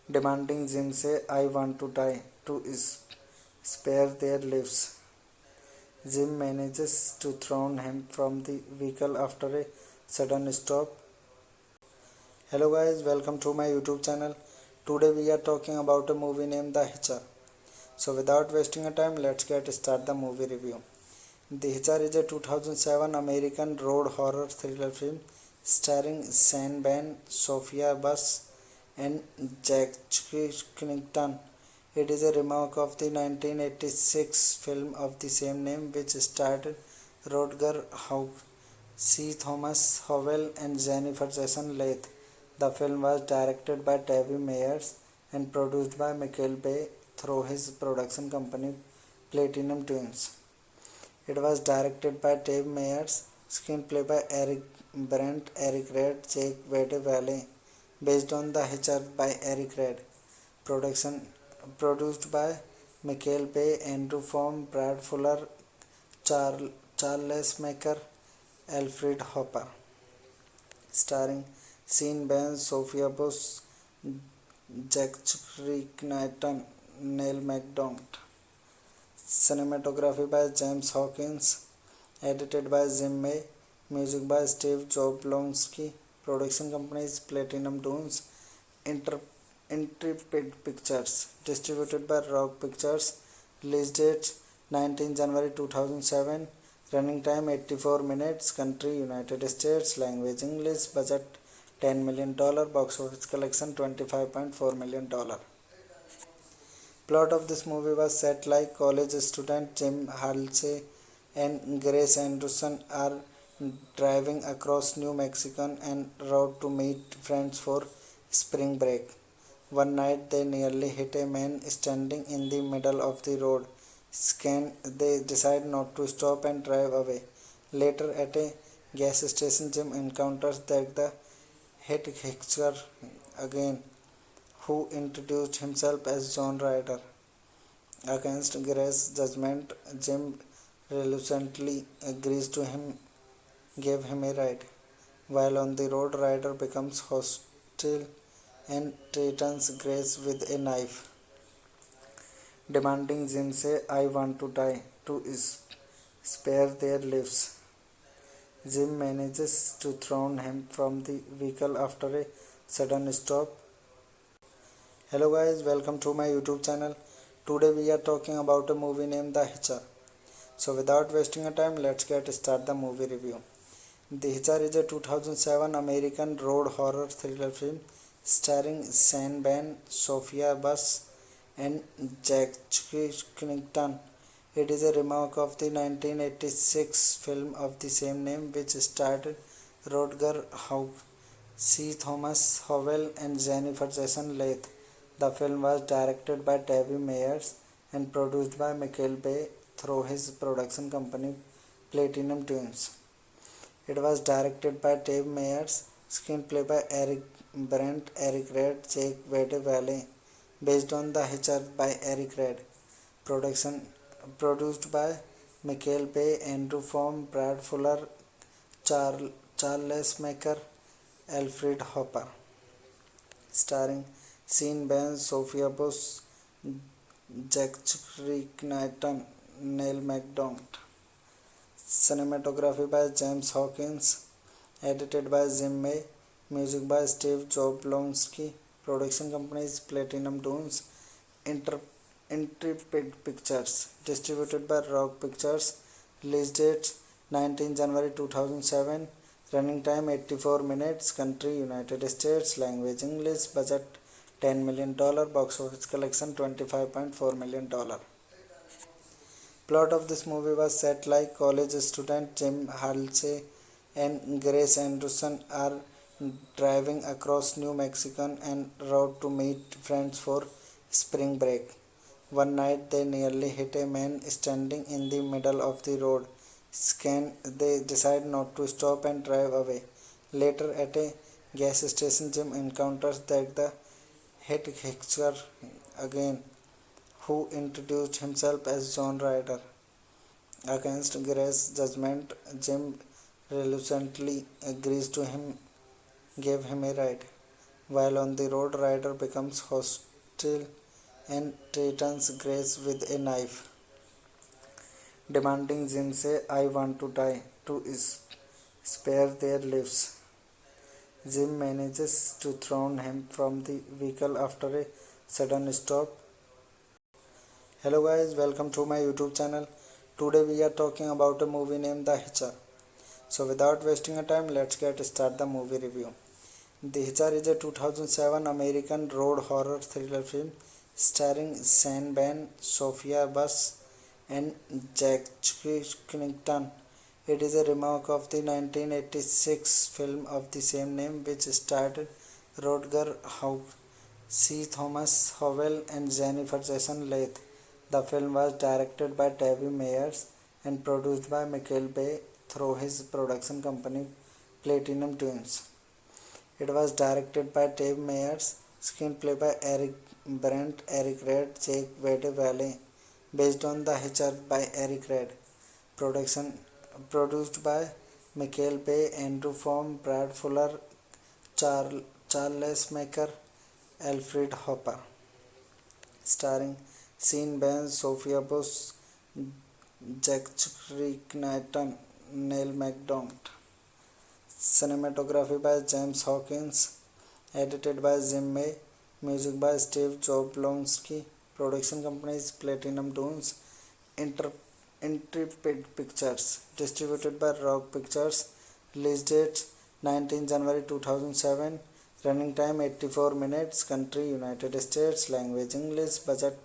Speaker 2: demanding Jim say, "I want to die," to spare their lives. Jim manages to throw him from the vehicle after a sudden stop. Hello guys, welcome to my YouTube channel. Today we are talking about a movie named The Hitcher. So without wasting a time, let's get start the movie review. The Hitcher is a 2007 American road horror thriller film starring Sean Penn, Sophia Bush, and Jack Skellington. It is a remake of the 1986 film of the same name, which starred Rutger Hauer, C. Thomas Howell, and Jennifer Jason Leigh. The film was directed by David Meyers and produced by Michael Bay through his production company Platinum Dunes. It was directed by Dave Meyers, screenplay by Eric Brandt, Eric Red, Jake Wade Valley, based on The Hitcher by Eric Red. Produced by Michael Bay, Andrew Form, Brad Fuller, Charles Maker, Alfred Hopper. Starring Sean Penn, Sophia Bush, Jack Skellington, Neil McDonough. Cinematography by James Hawkins. Edited by Jim May. Music by Steve Jablonsky. Production companies Platinum Dunes, Intrepid Pictures. Distributed by Rock Pictures. Release date 19 January 2007. Running time 84 minutes. Country United States. Language English. Budget $10 million. Box office collection $25.4 million. Plot of this movie was set like college student Jim Halsey and Grace Anderson are driving across New Mexico en route to meet friends for spring break. One night they nearly hit a man standing in the middle of the road. They decide not to stop and drive away. Later at a gas station, Jim encounters the hitchhiker again, who introduced himself as John Ryder. Against Grace's judgment, Jim reluctantly agrees to give him a ride. While on the road, Ryder becomes hostile and threatens Grace with a knife, demanding Jim say, "I want to die," to spare their lives. Jim manages to throw him from the vehicle after a sudden stop. Hello guys, welcome to my YouTube channel. Today we are talking about a movie named The Hitcher. So without wasting a time, let's get start the movie review. The Hitcher is a 2007 American road horror thriller film starring Sean Penn, Sophia Bush, and Jack Skellington. It is a remake of the 1986 film of the same name, which starred Rutger Hauer, C. Thomas Howell, and Jennifer Jason Leigh. The film was directed by David Meyers and produced by Michael Bay through his production company Platinum Dunes. It was directed by Dave Meyers, screenplay by Eric Brandt, Eric Red, Jake Wade Valley, based on The Hitcher by Eric Red. Produced by Michael Bay, Andrew Form, Brad Fuller, Charles Maker, Alfred Hopper. Starring Sean Penn, Sophia Bush, Jack Skellington, Neil McDonough. Cinematography by James Hawkins. Edited by Jim May. Music by Steve Jablonsky. Production companies Platinum Dunes, Intrepid Pictures, distributed by Rock Pictures. Release date 19 January 2007. Running time 84 minutes. Country United States. Language English. Budget $10 million. Box office collection $25.4 million. Plot of this movie was set like college student Jim Halsey and Grace Anderson are driving across New Mexico en route to meet friends for spring break. One night they nearly hit a man standing in the middle of the road. They decide not to stop and drive away. Later at a gas station, Jim encounters the hitchhiker again, who introduced himself as John Ryder. Against Grace's judgment, Jim reluctantly agrees to give him a ride. While on the road, Ryder becomes hostile and threatens Grace with a knife, demanding Jim say, "I want to die," to spare their lives. Jim manages to throw him from the vehicle after a sudden stop. Hello guys, welcome to my YouTube channel. Today we are talking about a movie named The Hitcher. So without wasting a time, let's get start the movie review. The Hitcher is a 2007 American road horror thriller film starring Sean Penn, Sophia Bush, and Jack Skellington. It is a remake of the 1986 film of the same name, which starred Rutger Hauer, C. Thomas Howell, and Jennifer Jason Leigh. The film was directed by David Meyers and produced by Michael Bay through his production company Platinum Dunes. It was directed by Dave Meyers, screenplay by Eric Brandt, Eric Red, Jake Wade Valley, based on The Hitcher by Eric Red. Produced by Michael Bay, Andrew Form, Brad Fuller, Charles Maker, Alfred Hopper. Starring Sean Penn, Sophia Bush, Jack Skellington, Neil McDonough. Cinematography by James Hawkins. Edited by Jim May. Music by Steve Jablonsky. Production company is Platinum Dunes. Intrepid Pictures. Distributed by Rock Pictures. Release date 19 January 2007. Running time 84 minutes. Country United States. Language English. Budget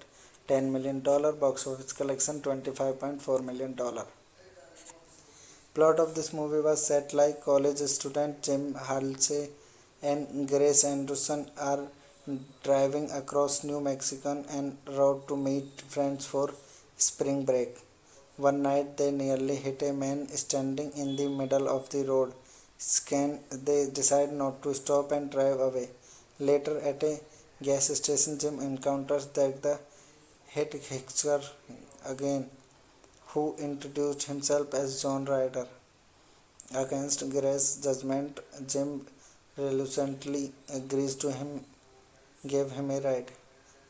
Speaker 2: $10 million. Box office collection $25.4 million. Plot of this movie was set like college student Jim Halsey and Grace Anderson are driving across New Mexico en route to meet friends for spring break. One night they nearly hit a man standing in the middle of the road. They decide not to stop and drive away. Later at a gas station, Jim encounters the hitchhiker again, who introduced himself as John Ryder. Against Grace's judgment, Jim reluctantly agrees to give him a ride.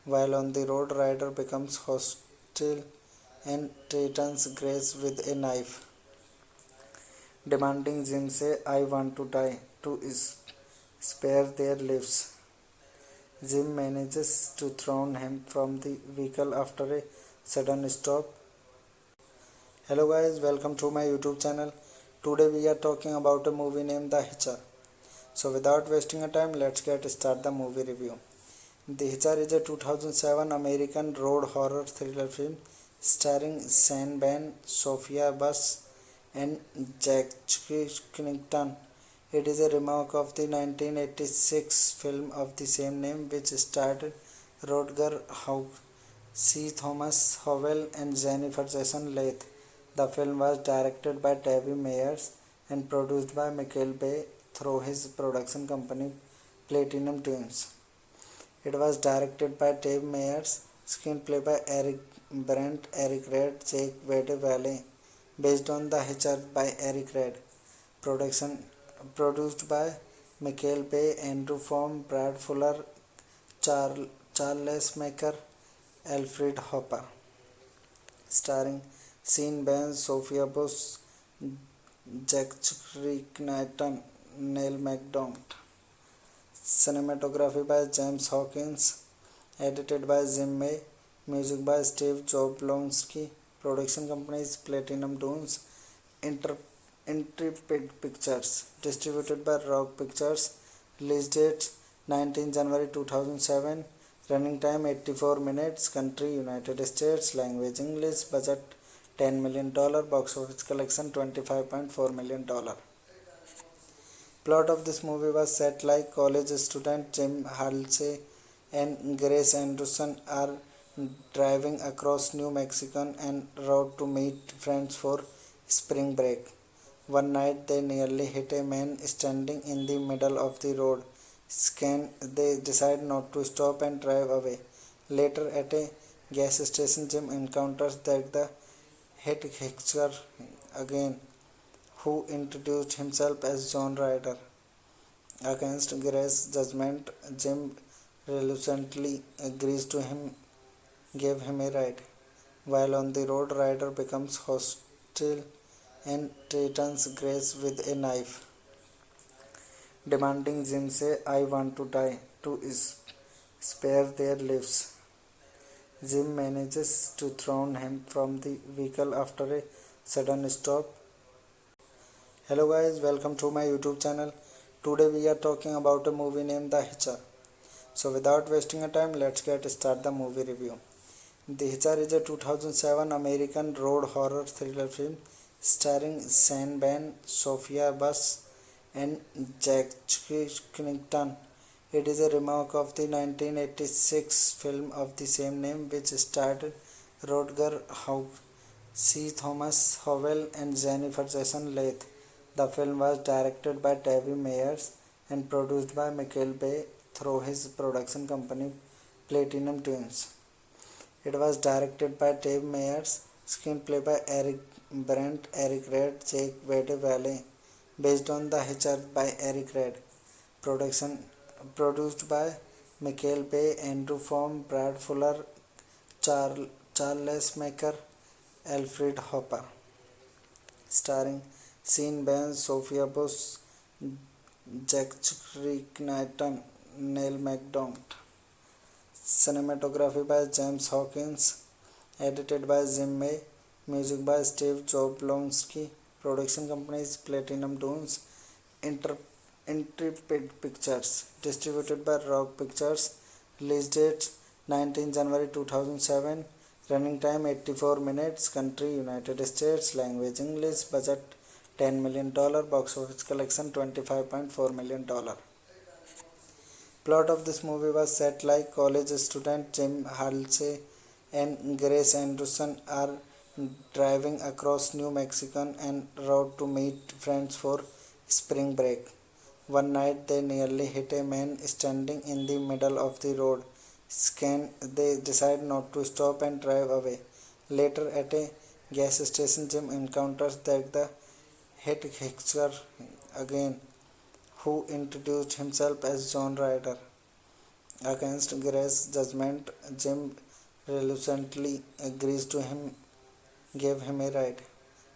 Speaker 2: While on the road, Ryder becomes hostile and threatens Grace with a knife, demanding Jim say, "I want to die," to spare their lives. Jim manages to throw him from the vehicle after a sudden stop. Hello guys, welcome to my YouTube channel. Today we are talking about a movie named The Hitcher. So without wasting a time, let's get start the movie review. The Hitcher is a 2007 American road horror thriller film starring Sean Penn, Sophia Bush, and Jack Skellington. It is a remake of the 1986 film of the same name, which starred Rutger Hauer, C. Thomas Howell, and Jennifer Jason Leigh. The film was directed by David Meyers and produced by Michael Bay through his production company Platinum Dunes. It was directed by Dave Meyers, screenplay by Eric Brandt, Eric Red, Jake Wade Valley, based on The Hitcher by Eric Red. Produced by Michael Bay, Andrew Form, Brad Fuller, Charles Maker, Alfred Hopper. Starring Sean Penn, Sophia Bush, Jack Skellington, Neil McDonough. Cinematography by James Hawkins. Edited by Jim May. Music by Steve Jablonsky. Production company is Platinum Dunes. Intrepid Pictures. Distributed by Rock Pictures. Release date 19 January 2007. Running time 84 minutes. Country United States. Language English. Budget $10 million. Box office collection $25.4 million. Plot of this movie was set like college student Jim Halsey and Grace Anderson are driving across New Mexico en route to meet friends for spring break. One night they nearly hit a man standing in the middle of the road. They decide not to stop and drive away. Later at a gas station, Jim encounters the hitchhiker again, who introduced himself as John Ryder. Against Grace's judgment, Jim reluctantly agrees to give him a ride. While on the road, Ryder becomes hostile and threatens Grace with a knife, demanding Jim say, "I want to die," to spare their lives. Jim manages to throw him from the vehicle after a sudden stop. Hello guys, welcome to my YouTube channel. Today we are talking about a movie named The Hitcher. So without wasting a time, let's get start the movie review. The Hitcher is a 2007 American road horror thriller film starring Sean Penn, Sophia Bush, and Jack Skellington. It is a remake of the 1986 film of the same name, which starred Rutger Hauer, C. Thomas Howell, and Jennifer Jason Leigh. The film was directed by David Meyers and produced by Michael Bay through his production company Platinum Dunes. It was directed by Dave Meyers, screenplay by Eric Brandt, Eric Red, Jake Vade, based on The Hitcher by Eric Red. Produced by Michael Bay, Andrew Form, Brad Fuller, Charles Maker, Alfred Hopper. Starring Sean Penn, Sophia Bush, Jack Skellington, Neil McDonough. Cinematography by James Hawkins. Edited by Jim May. Music by Steve Jablonsky. Production company is Platinum Dunes. Intrepid Pictures. Distributed by Rock Pictures. Release date 19 January 2007. Running time 84 minutes. Country United States. Language English. Budget $10 million. Box office collection $25.4 million. Plot of this movie was set like college student Jim Halsey and Grace Anderson are driving across New Mexico en route to meet friends for spring break. One night they nearly hit a man standing in the middle of the road. They decide not to stop and drive away. Later at a gas station, Jim encounters the hitchhiker again, who introduced himself as John Ryder. Against Grace's judgment, Jim reluctantly agrees to give him a ride.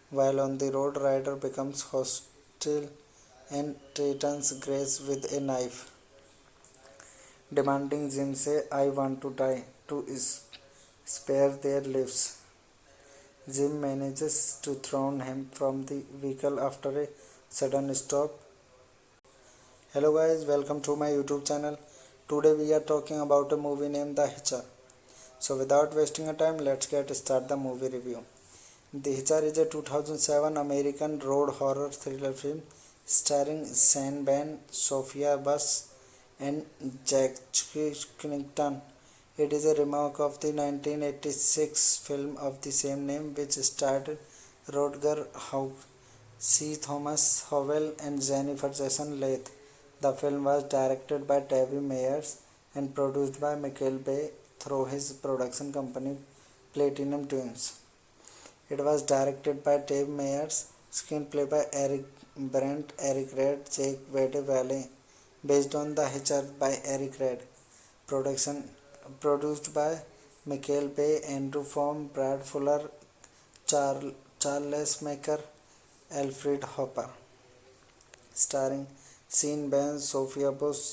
Speaker 2: While on the road, Ryder becomes hostile and threatens Grace with a knife, demanding Jim say, "I want to die," to spare their lives. Jim manages to throw him from the vehicle after a sudden stop. Hello guys, welcome to my YouTube channel. Today we are talking about a movie named The Hitcher. So without wasting a time, let's get start the movie review. The Hitcher is a 2007 American road horror thriller film starring Sean Penn, Sophia Bush, and Jack Skellington. It is a remake of the 1986 film of the same name, which starred Rutger Hauer, C. Thomas Howell, and Jennifer Jason Leigh. The film was directed by David Meyers and produced by Michael Bay through his production company Platinum Dunes. It was directed by Dave Meyers, screenplay by Eric Brandt, Eric Red, Jake Vade, based on The Hitcher by Eric Red. Produced by Michael Bay, Andrew Form, Brad Fuller, Charles Maker, Alfred Hopper. Starring Sean Penn, Sophia Bush,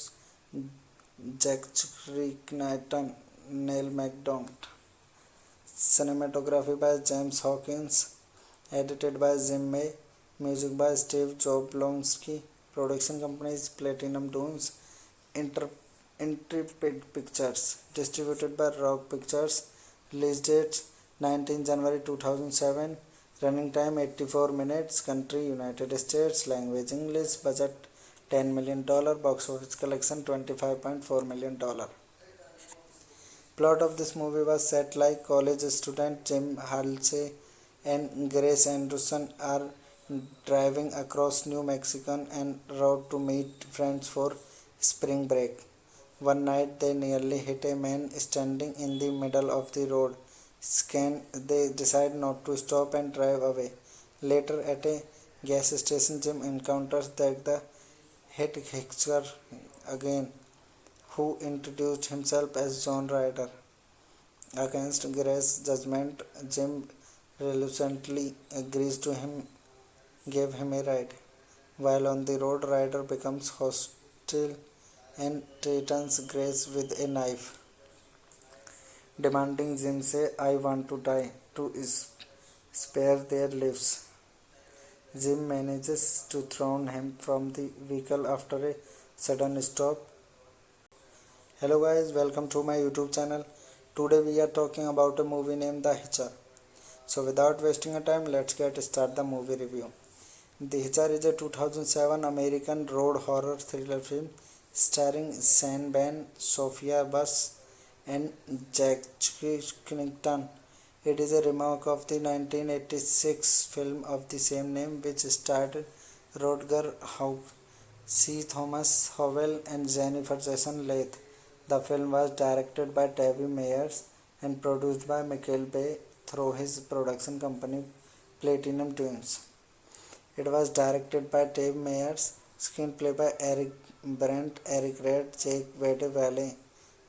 Speaker 2: Jack Skellington, Neil McDonough. Cinematography by James Hawkins. Edited by Jim May. Music by Steve Jablonsky. Production company is Platinum Dunes. Intrepid Pictures. Distributed by Rock Pictures. Release date 19 January 2007. Running time 84 minutes. Country United States. Language English. Budget $10 million. Box office collection $25.4 million. Plot of this movie was set like college student Jim Halsey and Grace Anderson are driving across New Mexico en route to meet friends for spring break. One night they nearly hit a man standing in the middle of the road. They decide not to stop and drive away. Later at a gas station, Jim encounters the hitchhiker again, who introduced himself as John Ryder. Against Grace's judgment, Jim reluctantly agrees to give him a ride. While on the road, Ryder becomes hostile and threatens Grace with a knife, demanding Jim say, "I want to die," to spare their lives. Jim manages to throw him from the vehicle after a sudden stop. Hello guys, welcome to my YouTube channel. Today we are talking about a movie named The Hitcher. So without wasting a time, let's get start the movie review. The Hitcher is a 2007 American road horror thriller film starring Sean Penn, Sophia Bush, and Jack Skellington. It is a remake of the 1986 film of the same name, which starred Rutger Hauer, C. Thomas Howell, and Jennifer Jason Leigh. The film was directed by David Meyers and produced by Michael Bay through his production company Platinum Dunes. It was directed by Dave Meyers, screenplay by Eric Brandt, Eric Red, Jake Wade Valley,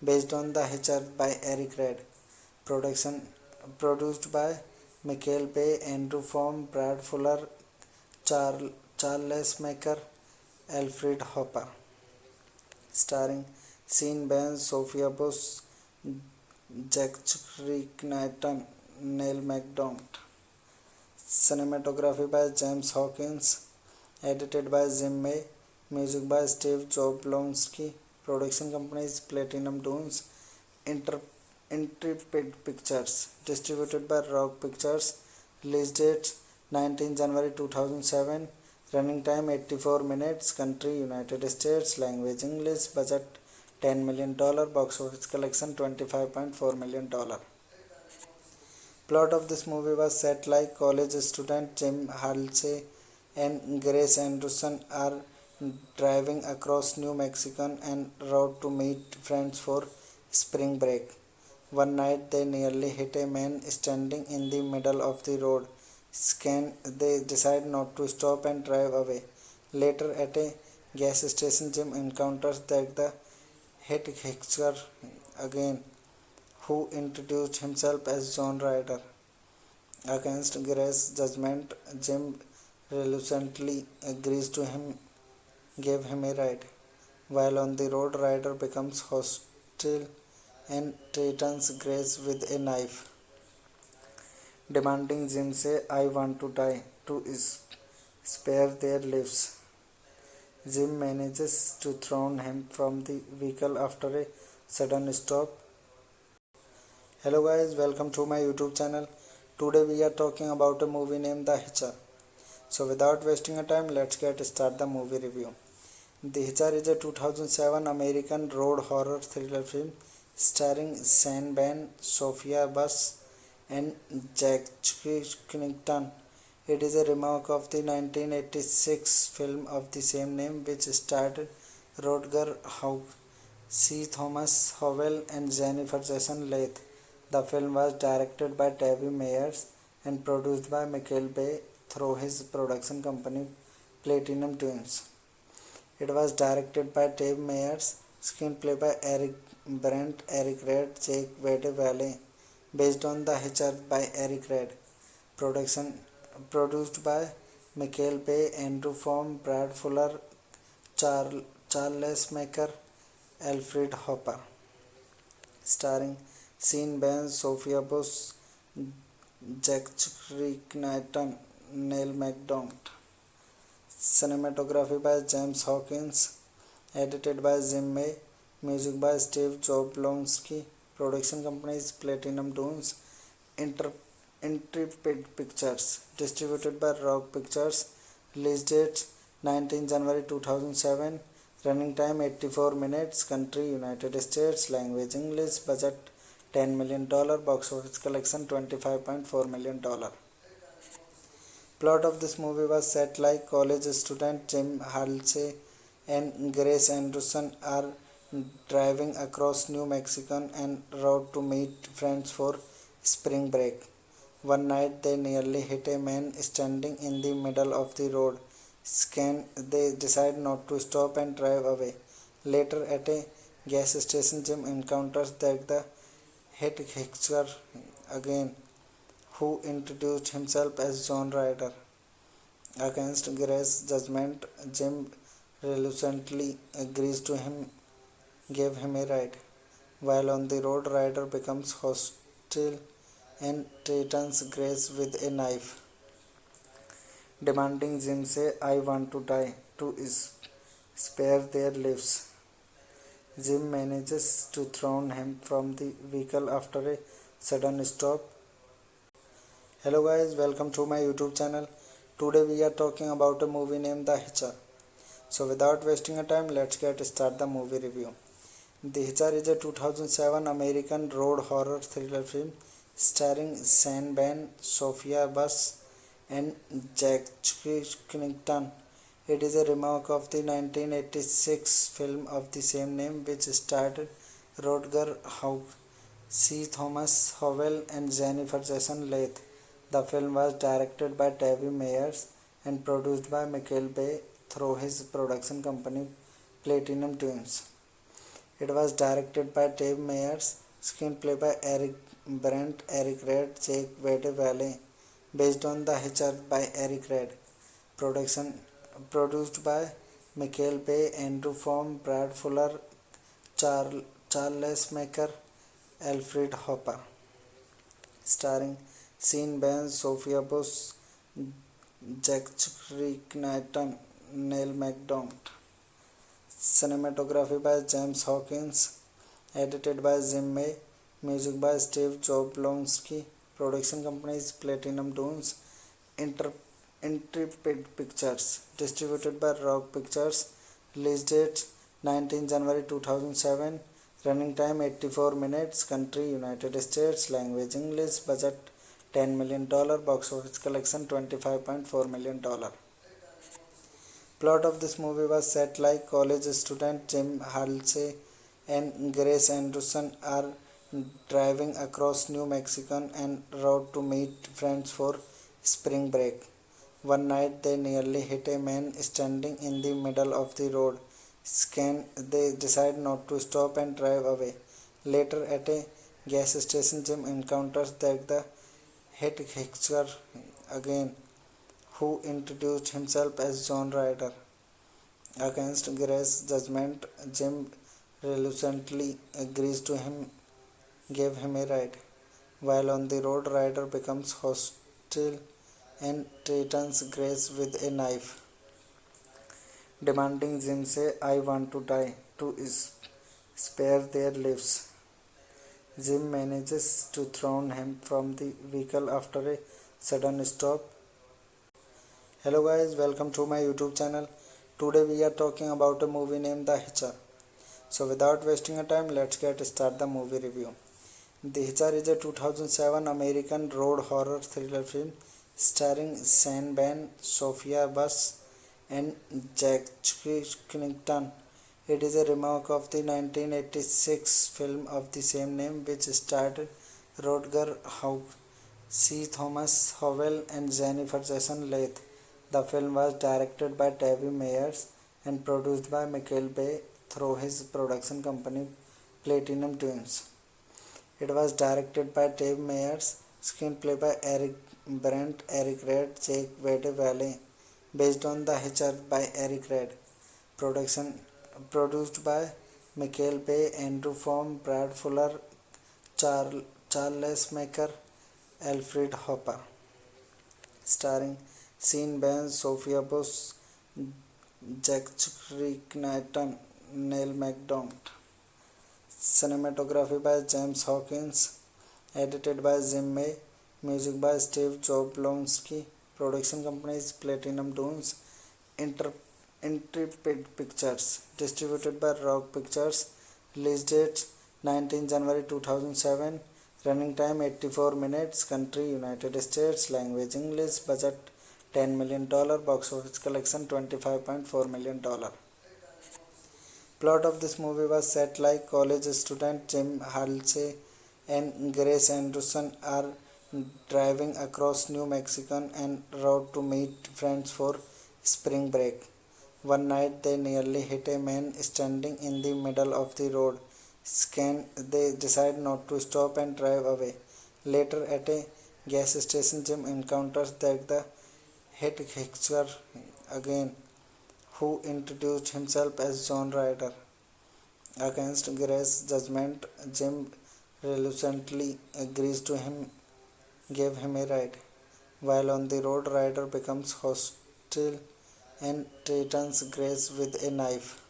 Speaker 2: based on The Hitcher by Eric Red. Produced by Michael Bay, Andrew Form, Brad Fuller, Charles Maker, Alfred Hopper. Starring Sean Penn, Sophia Bush, Jack Skellington, Neil McDonough. Cinematography by James Hawkins. Edited by Jim May. Music by Steve Jablonsky. Production company is Platinum Dunes. Intrepid Pictures. Distributed by Rock Pictures. Release date 19 January 2007. Running time 84 minutes. Country United States. Language English. Budget $10 million. Box office collection $25.4 million. Plot of this movie was set like college student Jim Halsey and Grace Anderson are driving across New Mexico en route to meet friends for spring break. One night they nearly hit a man standing in the middle of the road. They decide not to stop and drive away. Later at a gas station, Jim encounters the hitchhiker again, who introduced himself as John Ryder. Against Grace's judgment, Jim reluctantly agrees to give him a ride. While on the road, Ryder becomes hostile and threatens Grace with a knife, demanding Jim say, "I want to die," to spare their lives. Jim manages to throw him from the vehicle after a sudden stop. Hello guys, welcome to my YouTube channel. Today we are talking about a movie named The Hitcher. So without wasting a time, let's get start the movie review. The Hitcher is a 2007 American road horror thriller film starring Sean Penn, Sophia Bush, and Jack Skellington. It is a remake of the 1986 film of the same name, which starred Rutger Hauer, C. Thomas Howell, and Jennifer Jason Leigh. The film was directed by David Meyers and produced by Michael Bay through his production company Platinum Dunes. It was directed by Dave Meyers, screenplay by Eric Brandt, Eric Red, Jake Wade Valley, based on The Hitcher by Eric Red. Produced by Michael Bay, Andrew Form, Brad Fuller, Charles Maker, Alfred Hopper. Starring Sean Penn, Sophia Bush, Jack Knighton, Neil McDonald. Cinematography by James Hawkins. Edited by Jim May. Music by Steve Jablonsky. Production company is Platinum Dunes. Intrepid Pictures. Distributed by Rock Pictures. Release date 19 January 2007. Running time 84 minutes. Country United States. Language English. Budget $10 million. Box office collection $25.4 million. Plot of this movie was set like college student Jim Halsey and Grace Anderson are driving across New Mexico en route to meet friends for spring break. One night they nearly hit a man standing in the middle of the road. They decide not to stop and drive away. Later at a gas station, Jim encounters the head hitchhiker again, who introduced himself as John Ryder. Against Grace's judgment, Jim reluctantly agrees to give him a ride. While on the road, Ryder becomes hostile and threatens Grace with a knife, demanding Jim say, "I want to die," to spare their lives. Jim manages to throw him from the vehicle after a sudden stop. Hello guys, welcome to my YouTube channel. Today we are talking about a movie named The Hitcher. So without wasting a time, let's get start the movie review. The Hitcher is a 2007 American road horror thriller film starring Sean Penn, Sophia Bush, and Jack Knighton. It is a remake of the 1986 film of the same name, which starred Rutger Hauer, C. Thomas Howell, and Jennifer Jason Leigh. The film was directed by David Meyers and produced by Michael Bay through his production company Platinum Dunes. It was directed by Dave Meyers, screenplay by Eric Brandt, Eric Red, Jake Wade Valley, based on The Hitcher by Eric Red. Produced by Michael Bay, Andrew Form, Brad Fuller, Charles Maker, Alfred Hopper. Starring Sean Penn, Sophia Bush, Jack Knighton, Neil McDonald. Cinematography by James Hawkins. Edited by Jim May. Music by Steve Jablonsky. Production company is Platinum Dunes. Intrepid Pictures. Distributed by Rock Pictures. Release date 19 January 2007. Running time 84 minutes. Country United States. Language English. Budget $10 million. Box office collection $25.4 million. Plot of this movie was set like college student Jim Halsey and Grace Anderson are driving across New Mexico en route to meet friends for spring break. One night they nearly hit a man standing in the middle of the road. They decide not to stop and drive away. Later at a gas station, Jim encounters the head hitchhiker again, who introduced himself as John Ryder. Against Grace's judgment, Jim reluctantly agrees to give him a ride. While on the road, Ryder becomes hostile and threatens Grace with a knife, demanding Jim say, "I want to die," to spare their lives. Jim manages to throw him from the vehicle after a sudden stop. Hello guys, welcome to my YouTube channel. Today we are talking about a movie named The Hitcher. So without wasting a time, let's get start the movie review. The Hitcher is a 2007 American road horror thriller film starring Sean Penn, Sophia Bush, and Jack Knighton. It is a remake of the 1986 film of the same name, which starred Rutger Hauer, C. Thomas Howell, and Jennifer Jason Leigh. The film was directed by David Meyers and produced by Michael Bay through his production company Platinum Dunes. It was directed by Dave Meyers, screenplay by Eric Brandt, Eric Red, Jake Wade Valley, based on The Hitcher by Eric Red. Produced by Michael Bay, Andrew Form, Brad Fuller, Charles Maker, Alfred Hopper, starring Sean Bain, Sophia Bush, Jack Knighton, Neil McDonough. Cinematography by James Hawkins, edited by Jim May, music by Steve Jablonsky. Production company is Platinum Dunes Intrepid Pictures, distributed by Rock Pictures. Release date 19 January 2007. Running time 84 minutes. Country United States. Language English. Budget $10 million. Box office collection $25.4 million. Plot of this movie was set like college student Jim Halsey and Grace Anderson are driving across New Mexico en route to meet friends for spring break. One night they nearly hit a man standing in the middle of the road. They decide not to stop and drive away. Later at a gas station, Jim encounters the hitchhiker again, who introduced himself as John Ryder. Against Grace's judgment, Jim reluctantly agrees to give him a ride. While on the road, Ryder becomes hostile and threatens Grace with a knife,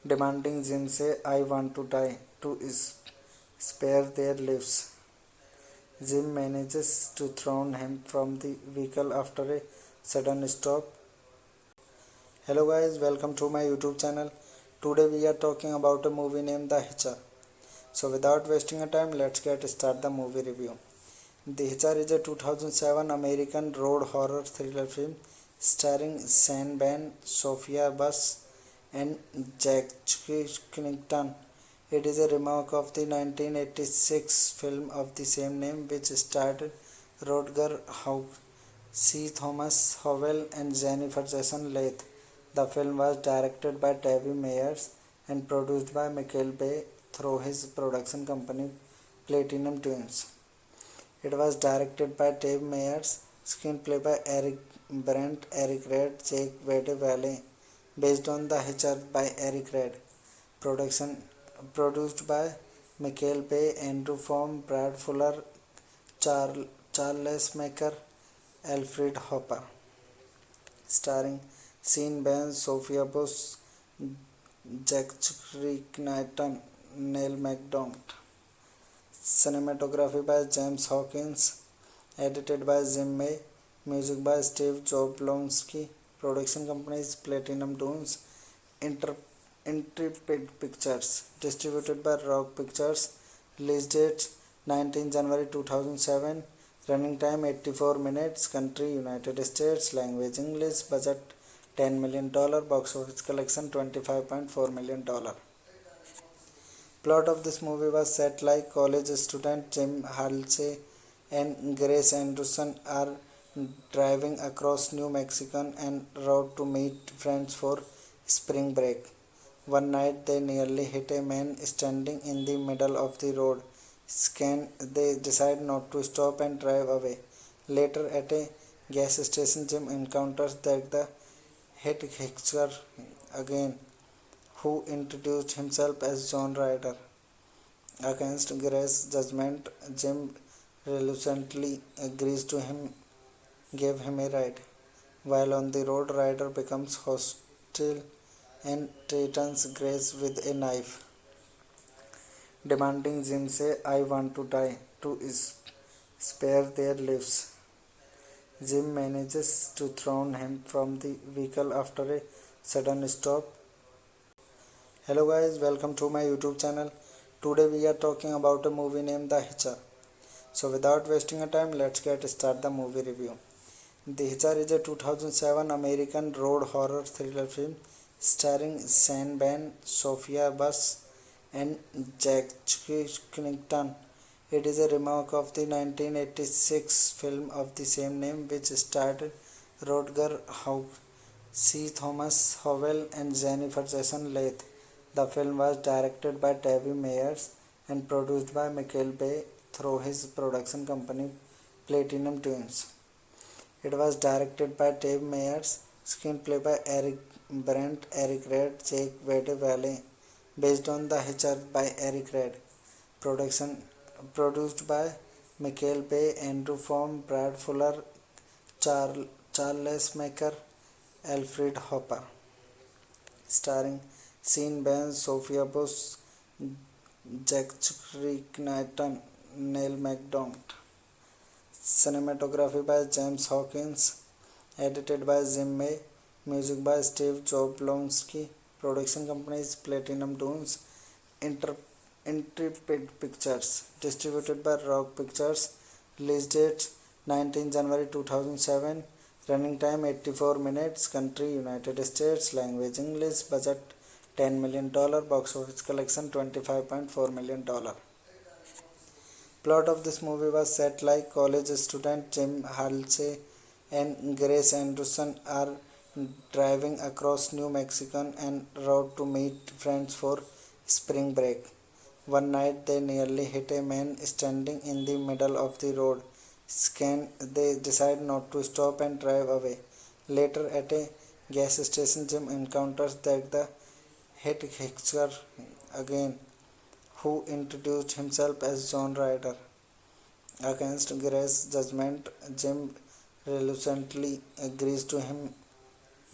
Speaker 2: demanding Jim say, "I want to die," to spare their lives. Jim manages to throw him from the vehicle after a sudden stop. Hello guys, welcome to my YouTube channel. Today we are talking about a movie named The Hitcher. So without wasting a time, let's get start the movie review. The Hitcher is a 2007 American road horror thriller film starring Sean Bain, Sophia Bush, and Jack Knighton. It is a remake of the 1986 film of the same name, which starred Rutger Hauer, C. Thomas Howell, and Jennifer Jason Leigh. The film was directed by David Meyers and produced by Michael Bay through his production company Platinum Dunes. It was directed by Dave Meyers, screenplay by Eric Brandt, Eric Red, Jake Wade Valley, based on The Hitcher by Eric Red. Produced by Michael Bay, Andrew Form, Brad Fuller, Charles Maker, Alfred Hopper. Starring Sean Bain, Sophia Bush, Jack Knighton, Neil McDonough. Cinematography by James Hawkins, edited by Jim May, music by Steve Jablonsky. Production company is Platinum Dunes Intrepid Pictures, distributed by Rock Pictures. Release date 19 January 2007. Running time 84 minutes. Country United States. Language English. Budget $10 million. Box office collection $25.4 million. Plot of this movie was set like college student Jim Halsey and Grace Anderson are driving across New Mexico en route to meet friends for spring break. One night they nearly hit a man standing in the middle of the road. They decide not to stop and drive away. Later at a gas station, Jim encounters the hitchhiker again, who introduced himself as John Ryder. Against Grace's judgment, Jim reluctantly agrees to give him a ride. While on the road, Ryder becomes hostile and threatens Grace with a knife, demanding Jim say, "I want to die," to spare their lives. Jim manages to throw him from the vehicle after a sudden stop. Hello guys, welcome to my YouTube channel. Today we are talking about a movie named The Hitcher. So without wasting a time, let's get start the movie review. The Hitcher is a 2007 American road horror thriller film starring Sean Bain, Sophia Bush, and Jack Knighton. It is a remake of the 1986 film of the same name, which starred Rutger Hauer, C. Thomas Howell, and Jennifer Jason Leigh. The film was directed by David Meyers and produced by Michael Bay through his production company Platinum Dunes. It was directed by Dave Meyers, screenplay by Eric Brandt, Eric Red, Jake Wade Valley, based on The Hitcher by Eric Red. Produced by Michael Bay, Andrew Form, Brad Fuller, Charles Maker, Alfred Hopper. Starring Sean Bain, Sophia Bush, Jack Knighton, Neil McDonough. Cinematography by James Hawkins. Edited by Jim May. Music by Steve Jablonsky. Production company is Platinum Dunes. Intrepid Pictures. Distributed by Rock Pictures. Release date 19 January 2007. Running time 84 minutes. Country United States. Language English. Budget $10 million. Box office collection $25.4 million. Plot of this movie was set like college student Jim Halsey and Grace Anderson are driving across New Mexico en route to meet friends for spring break. One night they nearly hit a man standing in the middle of the road. They decide not to stop and drive away. Later at a gas station, Jim encounters the head hitchhiker again, who introduced himself as John Ryder. Against Grace's judgment, Jim reluctantly agrees to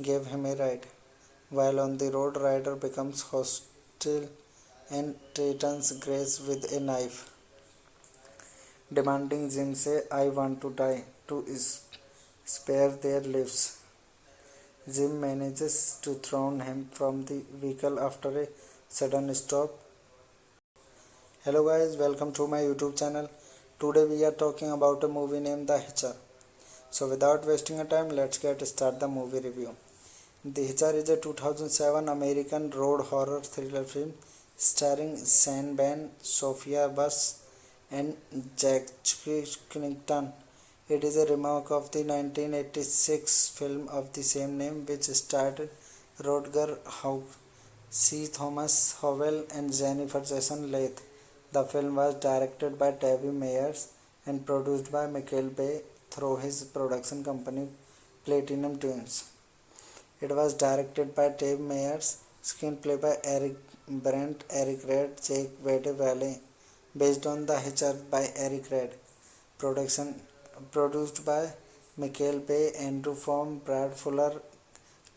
Speaker 2: give him a ride. While on the road, Ryder becomes hostile and threatens Grace with a knife, demanding Jim say, "I want to die," to spare their lives. Jim manages to throw him from the vehicle after a sudden stop. Hello guys, welcome to my YouTube channel. Today we are talking about a movie named The Hitcher. So without wasting a time, let's get start the movie review. The Hitcher is a 2007 American road horror thriller film starring Sean Bain, Sophia Bush and Jack Knighton. It is a remake of the 1986 film of the same name, which starred Rutger Hauer, C. Thomas Howell and Jennifer Jason Leigh. The film was directed by Tavy Meyers and produced by Michael Bay through his production company Platinum Dunes. It was directed by Tavy Meyers, screenplay by Eric Brandt, Eric Red, Jake Wade Valley, based on The Hitcher by Eric Red. Produced by Michael Bay, Andrew Form, Brad Fuller,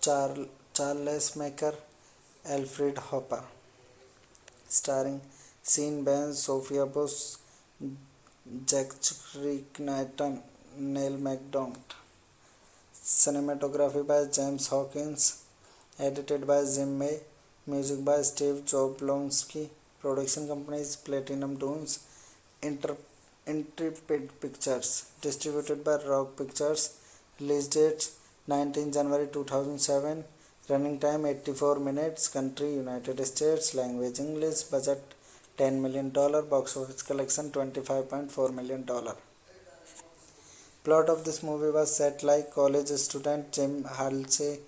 Speaker 2: Charles Maker, Alfred Hopper. Starring Sean Bain, Sophia Bush, Jack Knighton, Neil McDonough. Cinematography by James Hawkins. Edited by Jim May. Music by Steve Jablonsky. Production company is Platinum Dunes. Intrepid Pictures. Distributed by Rock Pictures. Release date 19 January 2007. Running time 84 minutes. Country United States. Language English. Budget $10 million. Box office collection $25.4 million. Plot of this movie was set like college student Jim Halsey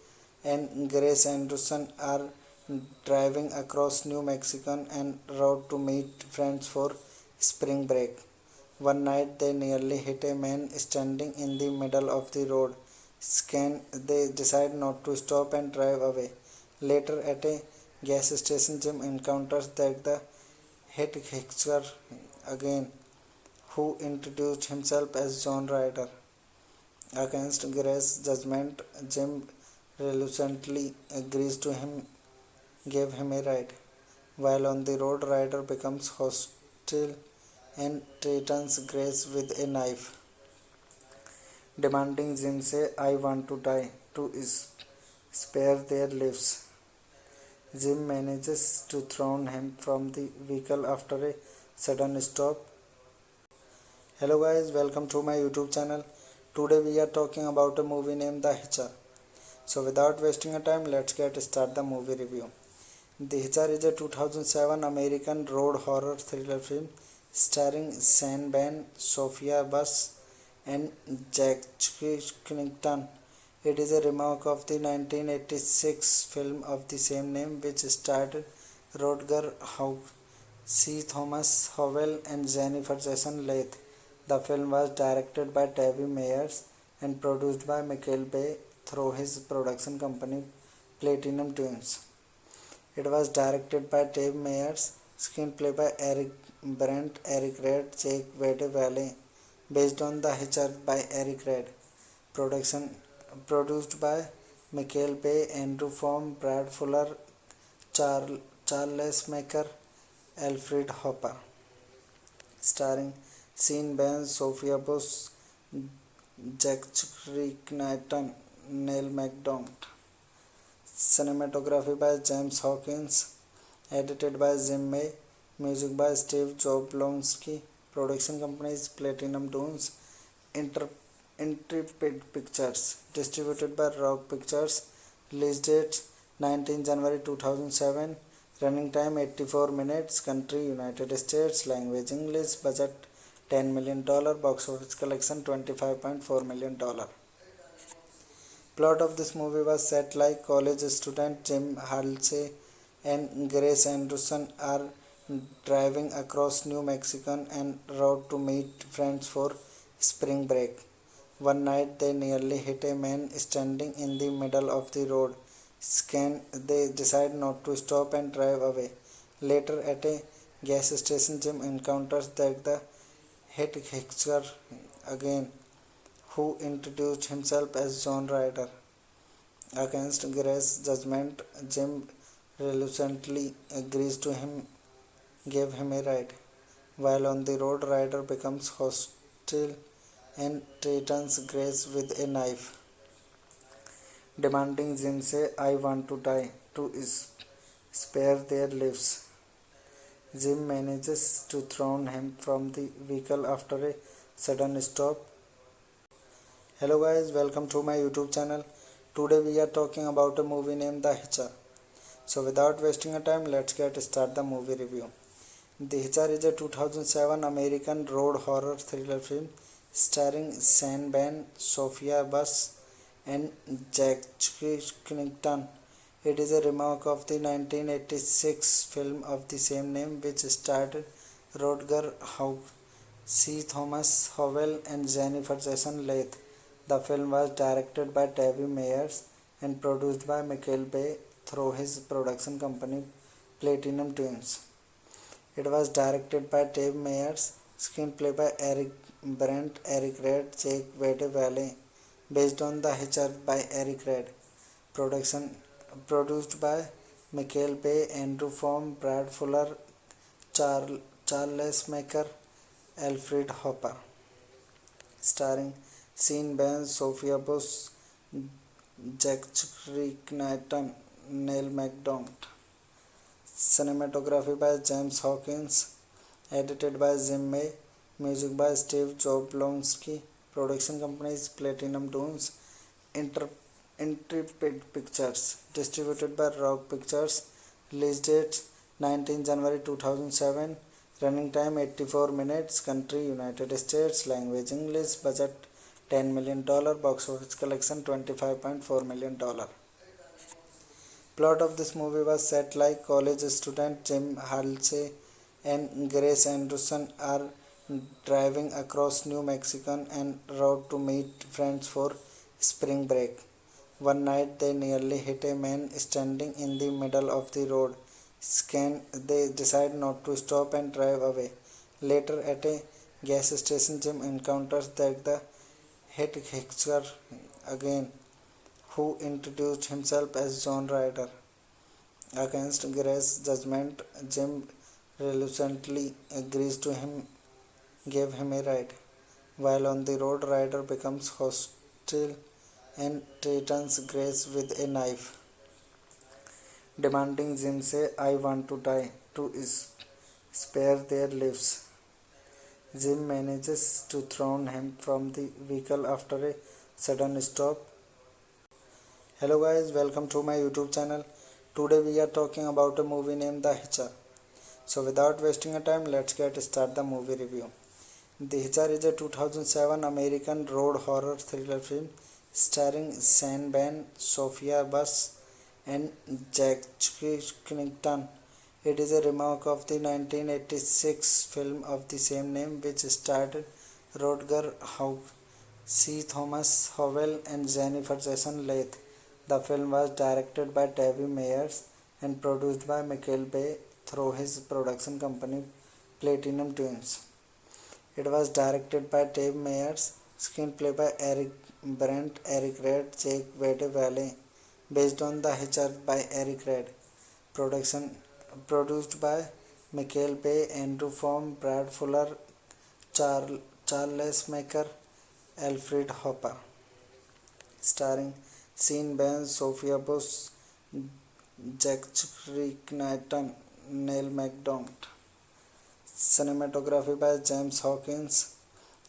Speaker 2: and Grace Anderson are driving across New Mexico en route to meet friends for spring break. One night they nearly hit a man standing in the middle of the road. They decide not to stop and drive away. Later at a gas station, Jim encounters the head hitchhiker again, who introduced himself as John Ryder. Against Grace's judgment, Jim reluctantly agrees to give him a ride. While on the road, Ryder becomes hostile and threatens Grace with a knife, demanding Jim say, "I want to die," to spare their lives. Jim manages to throw him from the vehicle after a sudden stop. Hello guys, welcome to my YouTube channel. Today we are talking about a movie named The Hitcher. So without wasting a time, let's get start the movie review. The Hitcher is a 2007 American road horror thriller film starring Sean Bain, Sophia Bush and Jack Knighton. It is a remake of the 1986 film of the same name, which starred Rutger Hauer, C. Thomas Howell and Jennifer Jason Leigh. The film was directed by Tavy Meyers and produced by Michael Bay through his production company Platinum Dunes. It was directed by Tavy Meyers, screenplay by Eric Brandt, Eric Red, Jake Wade Valley, based on The Hitcher by Eric Red. Production produced by Michael Bay, Andrew Form, Brad Fuller, Charles Maker, Alfred Hopper. Starring Sean Bain, Sophia Bush, Jack Knighton, Neil McDonough. Cinematography by James Hawkins. Edited by Jim May. Music by Steve Jablonsky. Production company is Platinum Dunes. Intrepid Pictures. Distributed by Rock Pictures. Release date 19 January 2007. Running time 84 minutes. Country United States. Language English. Budget $10 million. Box office collection $25.4 million. Plot of this movie was set like college student Jim Halsey and Grace Anderson are driving across New Mexico en route to meet friends for spring break. One night they nearly hit a man standing in the middle of the road. They decide not to stop and drive away. Later at a gas station, Jim encounters the hitchhiker again, who introduced himself as John Ryder. Against Grace's judgment, Jim reluctantly agrees to give him a ride. While on the road, Ryder becomes hostile and threatens Grace with a knife, demanding Jim say, "I want to die," to spare their lives. Jim manages to throw him from the vehicle after a sudden stop. Hello guys, welcome to my YouTube channel. Today we are talking about a movie named The Hitcher. So without wasting a time, let's get start the movie review. The Hitcher is a 2007 American road horror thriller film starring Sean Bain, Sophia Bush and Jack Knighton. It is a remake of the 1986 film of the same name, which starred Rutger Hauer, C. Thomas Howell and Jennifer Jason Leigh. The film was directed by David Meyers and produced by Michael Bay through his production company Platinum Dunes. It was directed by Dave Meyers, screenplay by Eric Brandt, Eric Red, Jake Wade Valley, based on The Hitcher by Eric Red. Production produced by Michael Bay, Andrew Form, Brad Fuller, Charles Maker, Alfred Hopper. Starring Sean Bain, Sophia Bush, Jack Knighton, Neil McDonough. Cinematography by James Hawkins. Edited by Jim May. Music by Steve Jablonsky. Production company is Platinum Dunes. Intrepid Pictures. Distributed by Rock Pictures. Release date 19 January 2007. Running time 84 minutes. Country United States. Language English. Budget $10 million. Box office collection $25.4 million. Plot of this movie was set like college student Jim Halsey and Grace Anderson are driving across New Mexico en route to meet friends for spring break. One night they nearly hit a man standing in the middle of the road. They decide not to stop and drive away. Later at a gas station, Jim encounters the hitchhiker again, who introduced himself as John Ryder. Against Grace's judgment, Jim reluctantly agrees to give him a ride. While on the road, Ryder becomes hostile and threatens Grace with a knife, demanding Jim say, "I want to die," to spare their lives. Jim manages to throw him from the vehicle after a sudden stop. Hello guys, welcome to my YouTube channel. Today we are talking about a movie named The Hitcher. So without wasting a time, let's get start the movie review. The Hitcher is a 2007 American road horror thriller film starring Sean Bain, Sophia Bush and Jack Knighton. It is a remake of the 1986 film of the same name, which starred Rutger Hauer, C. Thomas Howell and Jennifer Jason Leigh. The film was directed by David Meyers and produced by Michael Bay through his production company Platinum Dunes. It was directed by Dave Meyers, screenplay by Eric Brandt, Eric Red, Jake Wade Valley, based on The Hitcher by Eric Red. Production produced by Michael Bay, Andrew Form, Brad Fuller, Charles Maker, Alfred Hopper. Starring Sean Bain, Sophia Bush, Jack Knighton, Neil McDonald. Cinematography by James Hawkins.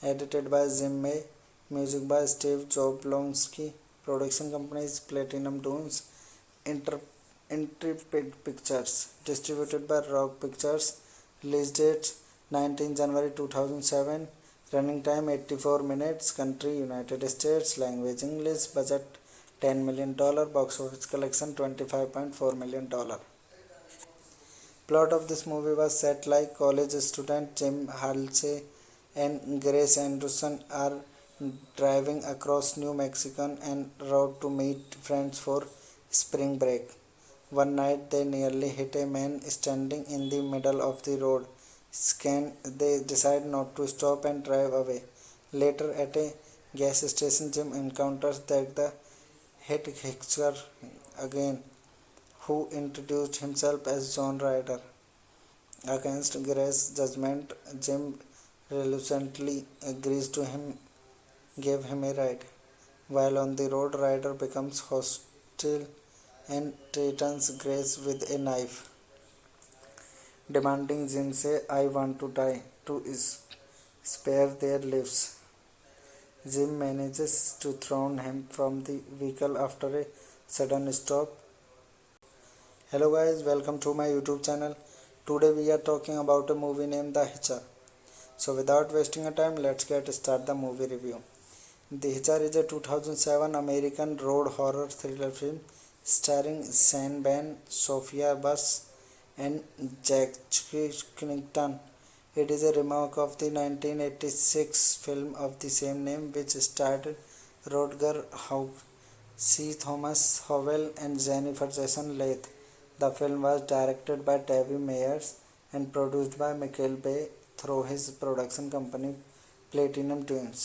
Speaker 2: Edited by Jim May. Music by Steve Jablonsky. Production company is Platinum Dunes. Intrepid Pictures. Distributed by Rock Pictures. Release date 19 January 2007. Running time 84 minutes. Country United States. Language English. Budget $10 million. Box office collection $25.4 million. Plot of this movie was set like college student Jim Halsey and Grace Anderson are driving across New Mexico en route to meet friends for spring break. One night they nearly hit a man standing in the middle of the road. They decide not to stop and drive away. Later at a gas station, Jim encounters the hitchhiker again, who introduced himself as John Ryder. Against Grace's judgment, Jim reluctantly agrees to give him a ride. While on the road, Ryder becomes hostile and threatens Grace with a knife, demanding Jim say, "I want to die," to spare their lives. Jim manages to throw him from the vehicle after a sudden stop. Hello guys, welcome to my YouTube channel. Today we are talking about a movie named The Hitcher. So without wasting a time, let's get start the movie review. The Hitcher is a 2007 American road horror thriller film starring Sean Bain, Sophia Bush and Jack Knighton. It is a remake of the 1986 film of the same name, which starred Rutger Hauer, C. Thomas Howell and Jennifer Jason Leigh. The film was directed by David Meyers and produced by Michael Bay through his production company Platinum Dunes.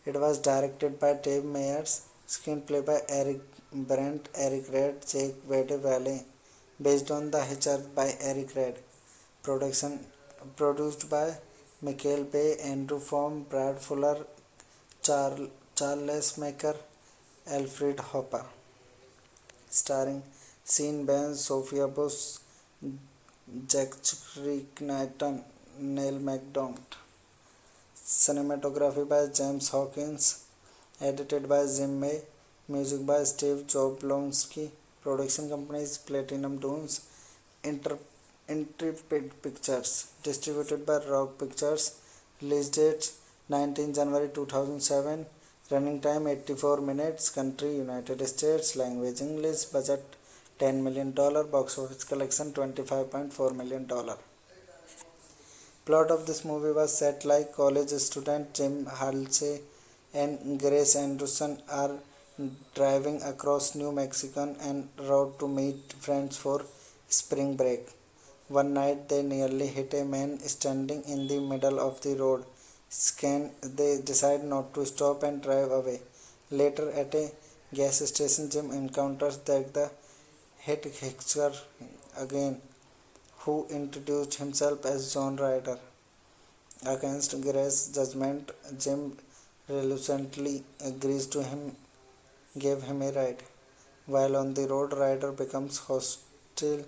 Speaker 2: It was directed by Dave Meyers, screenplay by Eric Brandt, Eric Red, Jake Wade Valley, based on The Hitcher by Eric Red. Production produced by Michael Bay, Andrew Form, Brad Fuller, Charles Maker, Alfred Hopper. Starring Sean Bain, Sophia Bush, Jack Knighton, Neil McDonald. Cinematography by James Hawkins. Edited by Jim May. Music by Steve Jablonsky. Production company is Platinum Dunes. Intrepid Pictures. Distributed by Rock Pictures. Release date 19 January 2007. Running time 84 minutes. Country United States. Language English. Budget $10 million. Box office collection $25.4 million. Plot of this movie was set like college student Jim Halsey and Grace Anderson are driving across New Mexico en route to meet friends for spring break. One night they nearly hit a man standing in the middle of the road. They decide not to stop and drive away. Later at a gas station, Jim encounters the hitchhiker again, who introduced himself as John Ryder. Against Grace's judgment, Jim reluctantly agrees to give him a ride. While on the road, Ryder becomes hostile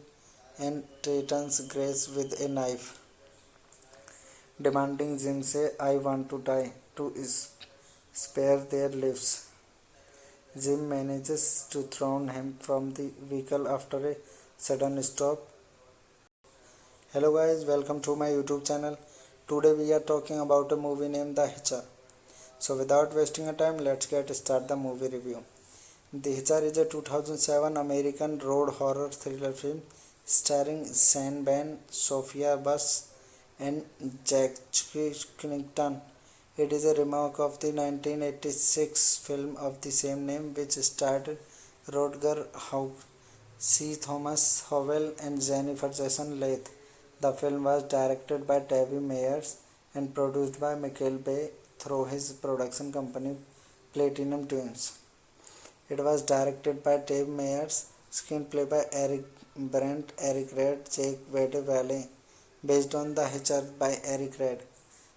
Speaker 2: and threatens Grace with a knife, demanding Jim say, "I want to die," to spare their lives. Jim manages to throw him from the vehicle after a sudden stop. Hello guys, welcome to my YouTube channel. Today we are talking about a movie named The Hitcher. So without wasting a time, let's get start the movie review. The Hitcher is a 2007 American road horror thriller film starring Sean Bain, Sophia Bush and Jack Knighton. It is a remake of the 1986 film of the same name, which starred Rutger Hauer, C. Thomas Howell and Jennifer Jason Leigh. The film was directed by David Meyers and produced by Michael Bay through his production company Platinum Dunes. It was directed by Dave Meyers, screenplay by Eric Brandt, Eric Red, Jake Wade Valley, based on The Hitcher by Eric Red.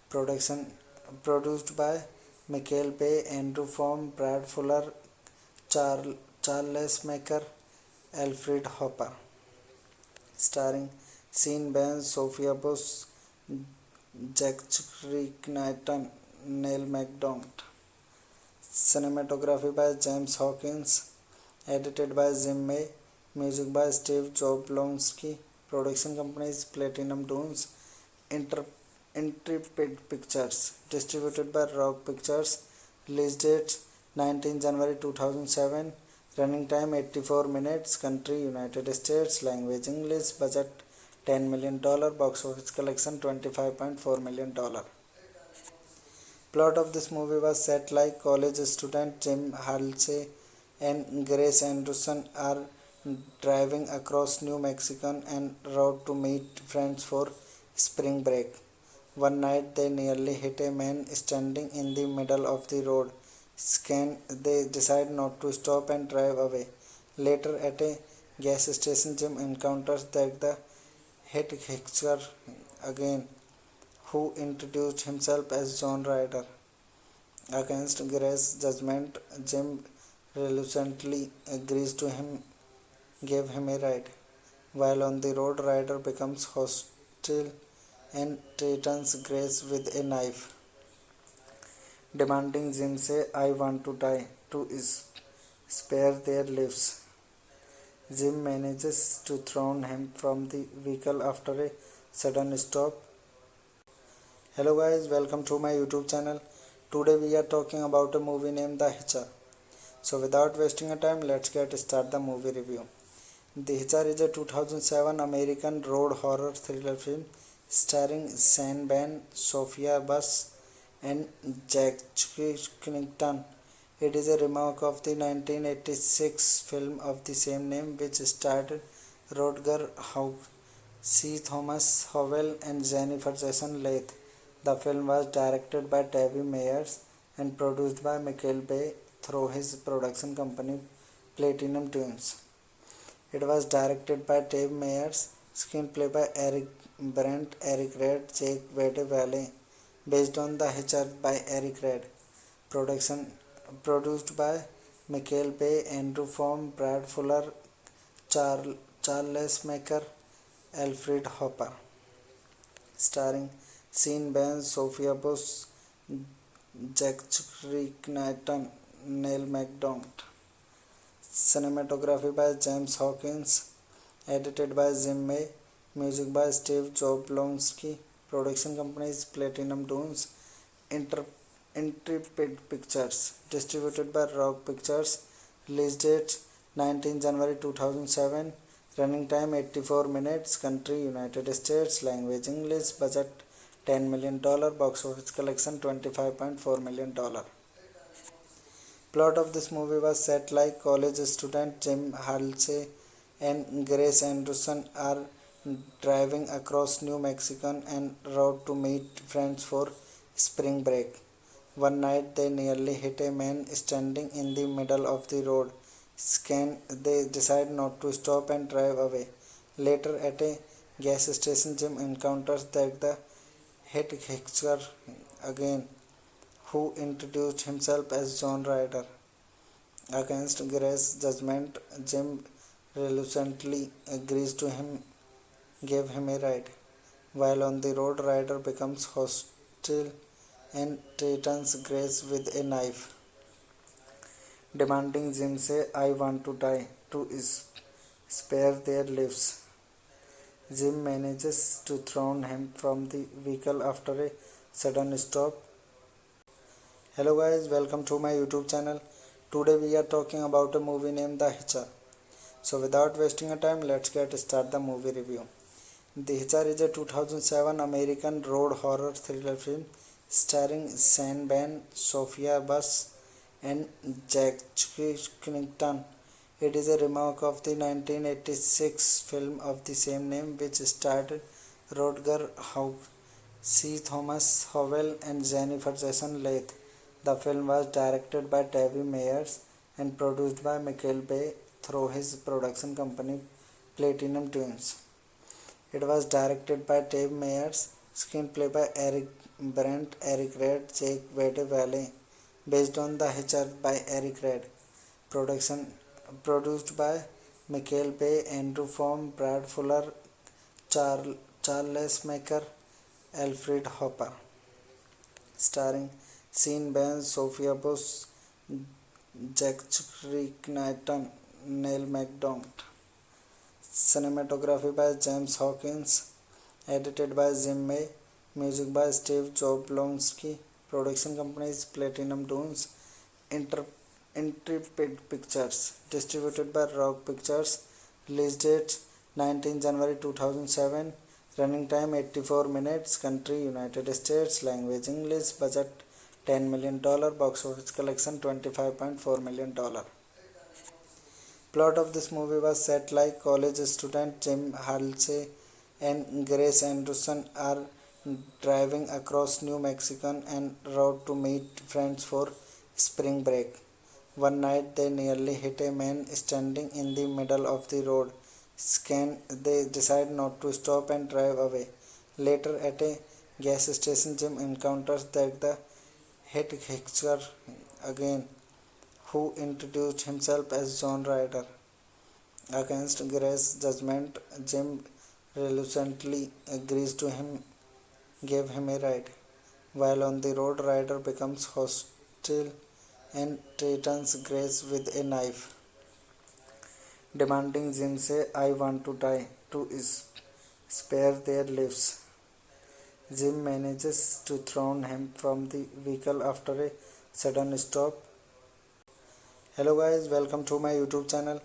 Speaker 2: Production produced by Michael Bay, Andrew Form, Brad Fuller, Charles Maker, Alfred Hopper. Starring Sean Bain, Sophia Bush, Jack Knighton, Neil McDonald. Cinematography by James Hawkins. Edited by Jim May. Music by Steve Jablonsky. Production companies Platinum Dunes. Intrepid Pictures. Distributed by Rock Pictures. Release date 19 January 2007. Running time 84 minutes. Country United States. Language English. Budget $10 million. Box office collection $25.4 million. Plot of this movie was set like college student Jim Halsey and Grace Anderson are driving across New Mexico en route to meet friends for spring break. One night they nearly hit a man standing in the middle of the road. They decide not to stop and drive away. Later at a gas station, Jim encounters the hitchhiker again, who introduced himself as John Ryder. Against Grace's judgment, Jim reluctantly agrees to give him a ride. While on the road, Ryder becomes hostile and threatens Grace with a knife, demanding Jim say, "I want to die," to spare their lives. Jim manages to throw him from the vehicle after a sudden stop. Hello guys, welcome to my YouTube channel. Today we are talking about a movie named The Hitcher. So without wasting a time, let's get start the movie review. The Hitcher is a 2007 American road horror thriller film starring Sean Bain, Sophia Bush and Jack Knighton. It is a remake of the 1986 film of the same name, which starred Rutger Hauer, C. Thomas Howell and Jennifer Jason Leigh. The film was directed by Dave Meyers and produced by Michael Bay through his production company Platinum Dunes. It was directed by Dave Meyers, screenplay by Eric Brandt, Eric Red, Jake Wade Valley, based on The Hitcher by Eric Red. Production produced by Michael Bay, Andrew Form, Brad Fuller, Charles Maker, Alfred Hopper. Starring Sean Bain, Sophia Bush, Jack Knighton, Neil McDonald. Cinematography by James Hawkins. Edited by Jim May. Music by Steve Jablonsky. Production companies Platinum Dunes. Intrepid Pictures. Distributed by Rock Pictures. Release date 19 January 2007. Running time 84 minutes. Country United States. Language English. Budget $10 million. Box office collection $25.4 million. Plot of this movie was set like college student Jim Halsey and Grace Anderson are driving across New Mexico en route to meet friends for spring break. One night they nearly hit a man standing in the middle of the road. They decide not to stop and drive away. Later at a gas station, Jim encounters the hitchhiker again, who introduced himself as John Ryder. Against Grace's judgment, Jim reluctantly agrees to give him a ride. While on the road, Ryder becomes hostile and threatens Grace with a knife, demanding Jim say, "I want to die," to spare their lives. Jim manages to throw him from the vehicle after a sudden stop. Hello guys, welcome to my YouTube channel. Today we are talking about a movie named The Hitcher. So without wasting a time, let's get start the movie review. The Hitcher is a 2007 American road horror thriller film starring Sean Bain, Sophia Bush and Jack Knighton. It is a remake of the 1986 film of the same name, which starred Rutger Hauer, C. Thomas Howell and Jennifer Jason Leigh. The film was directed by David Meyers and produced by Michael Bay through his production company Platinum Dunes. It was directed by Dave Meyers, screenplay by Eric Brandt, Eric Red, Jake Wade Valley, based on The Hitcher by Eric Red. Production produced by Michael Bay, Andrew Form, Brad Fuller, Charles Maker, Alfred Hopper. Starring Sean Bain, Sophia Bush, Jack Knighton, Neil McDonough. Cinematography by James Hawkins. Edited by Jim May. Music by Steve Jablonsky. Production companies Platinum Dunes. Intrepid Pictures. Distributed by Rock Pictures. Release date 19 January 2007. Running time 84 minutes. Country United States. Language English. Budget $10 million. Box office collection $25.4 million. Plot of this movie was set like college student Jim Halsey and Grace Anderson are driving across New Mexico en route to meet friends for spring break. One night they nearly hit a man standing in the middle of the road. They decide not to stop and drive away. Later at a gas station, Jim encounters the hitchhiker again, who introduced himself as John Ryder. Against Grace's judgment, Jim reluctantly agrees to give him a ride. While on the road, Ryder becomes hostile and threatens Grace with a knife, demanding Jim say, "I want to die," to spare their lives. Jim manages to throw him from the vehicle after a sudden stop. Hello guys, welcome to my YouTube channel.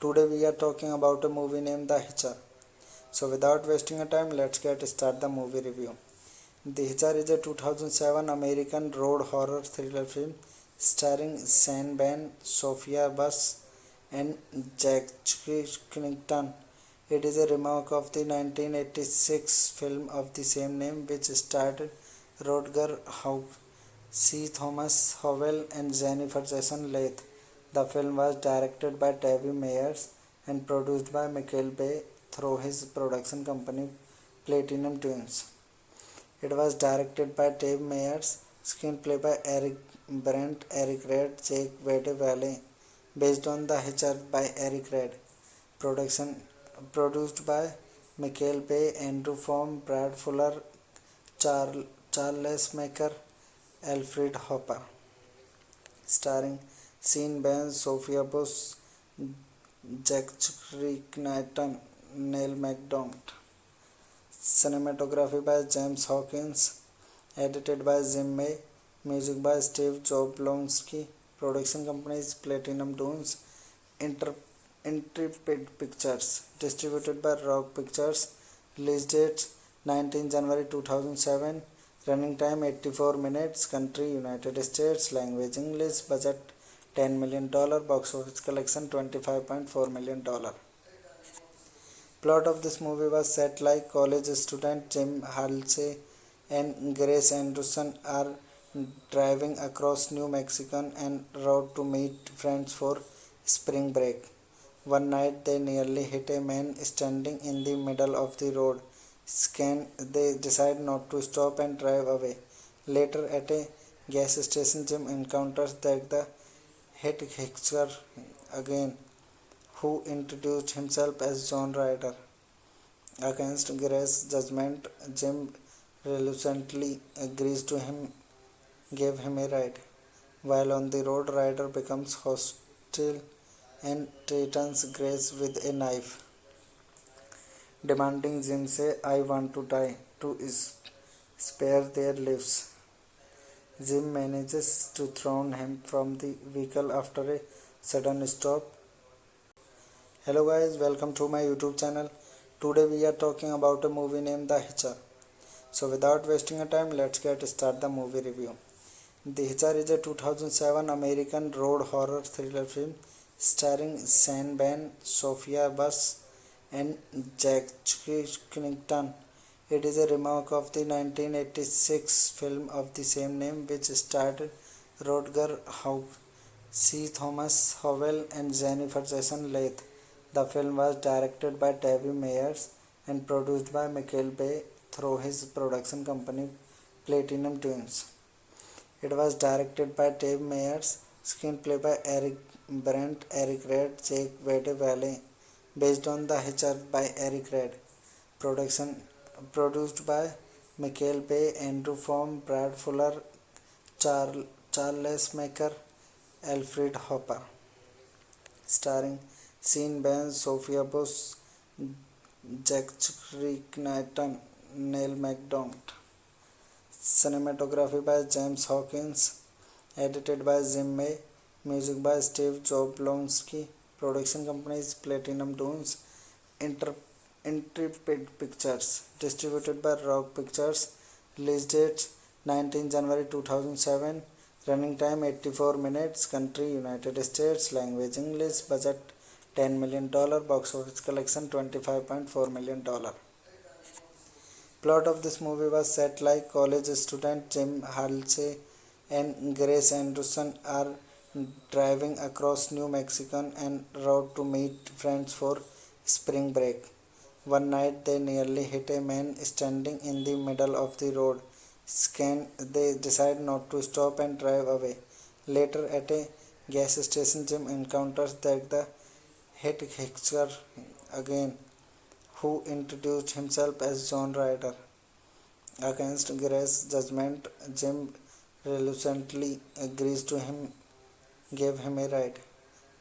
Speaker 2: Today we are talking about a movie named The Hitcher. So without wasting a time, let's get start the movie review. The Hitcher is a 2007 American road horror thriller film starring Sean Bain, Sophia Bush and Jack Knighton. It is a remake of the 1986 film of the same name, which starred Rutger Hauer, C. Thomas Howell and Jennifer Jason Leigh. The film was directed by David Meyers and produced by Michael Bay through his production company Platinum Dunes. It was directed by Dave Meyers, screenplay by Eric Brandt, Eric Red, Jake Wade Valley, based on The Hitcher by Eric Red. Production produced by Michael Bay, Andrew Form, Brad Fuller, Charles Maker, Alfred Hopper. Starring Sean Bain, Sophia Bush, Jack Knighton, Neil McDonough. Cinematography by James Hawkins. Edited by Jim May. Music by Steve Jablonsky. Production companies Platinum Dunes. Intrepid Pictures. Distributed by Rock Pictures. Release date 19 January 2007. Running time 84 minutes. Country United States. Language English. Budget $10 million. Box office collection $25.4 million. Plot of this movie was set like college student Jim Halsey and Grace Anderson are driving across New Mexico en route to meet friends for spring break. One night they nearly hit a man standing in the middle of the road. They decide not to stop and drive away. Later at a gas station, Jim encounters the hitchhiker again, who introduced himself as John Ryder. Against Grace's judgment, Jim reluctantly agrees to give him a ride. While on the road, Ryder becomes hostile and threatens Grace with a knife, demanding Jim say, "I want to die," to spare their lives. Jim manages to throw him from the vehicle after a sudden stop. Hello guys, welcome to my YouTube channel. Today we are talking about a movie named The Hitcher. So without wasting a time, let's get start the movie review. The Hitcher is a 2007 American road horror thriller film starring Sean Bain, Sophia Bush and Jack Knighton. It is a remake of the 1986 film of the same name, which starred Rutger Hauer, C. Thomas Howell, and Jennifer Jason Leigh. The film was directed by David Meyers and produced by Michael Bay through his production company Platinum Dunes. It was directed by Dave Meyers, screenplay by Eric Brandt, Eric Red, Jake Wade Valley, based on The Hitcher by Eric Red. Production produced by Michael Bay, Andrew Form, Brad Fuller, Charles Maker, Alfred Hopper. Starring Sean Bain, Sophia Bush, Jack Knighton, Neil McDonough. Cinematography by James Hawkins. Edited by Jim May. Music by Steve Jablonsky. Production companies Platinum Dunes, Intrepid Pictures. Distributed by Rock Pictures. Release date 19 January 2007. Running time 84 minutes. Country United States. Language English. Budget $10 million. Box office collection $25.4 million. Plot of this movie was set like college student Jim Halsey and Grace Anderson are driving across New Mexico en route to meet friends for spring break. One night they nearly hit a man standing in the middle of the road. They decide not to stop and drive away. Later at a gas station, Jim encounters the hitchhiker again, who introduced himself as John Ryder. Against Grace's judgment, Jim reluctantly agrees to give him a ride.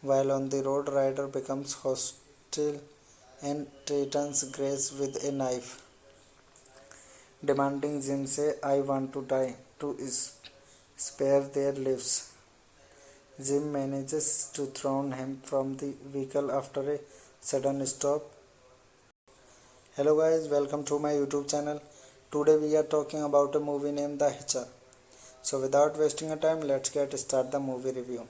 Speaker 2: While on the road, Ryder becomes hostile and threatens Grace with a knife, demanding Jim say, "I want to die," to spare their lives. Jim manages to throw him from the vehicle after a sudden stop. Hello guys, welcome to my YouTube channel. Today we are talking about a movie named The Hitcher. So without wasting a time, let's get start the movie review.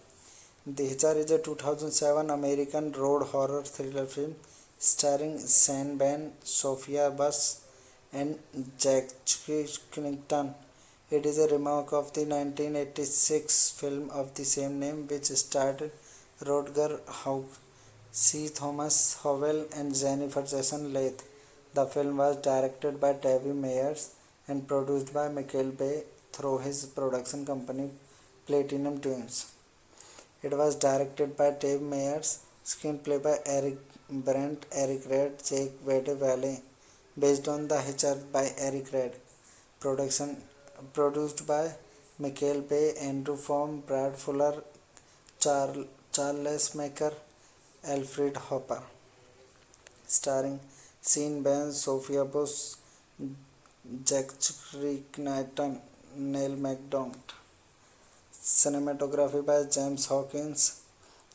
Speaker 2: The Hitcher is a 2007 American road horror thriller film starring Sean Bain, Sophia Bush, and Jack Knighton. It is a remake of the 1986 film of the same name, which starred Rutger Hauer, C. Thomas Howell, and Jennifer Jason Leigh. The film was directed by David Meyers and produced by Michael Bay through his production company Platinum Dunes. It was directed by Dave Meyers, screenplay by Eric Brandt, Eric Red, Jake Wade Valley, based on The Hitcher by Eric Red. Production produced by Michael Bay, Andrew Form, Brad Fuller, Charles Maker, Alfred Hopper. Starring Sean Bain, Sophia Bush, Jack Knighton, Neil McDonough. Cinematography by James Hawkins.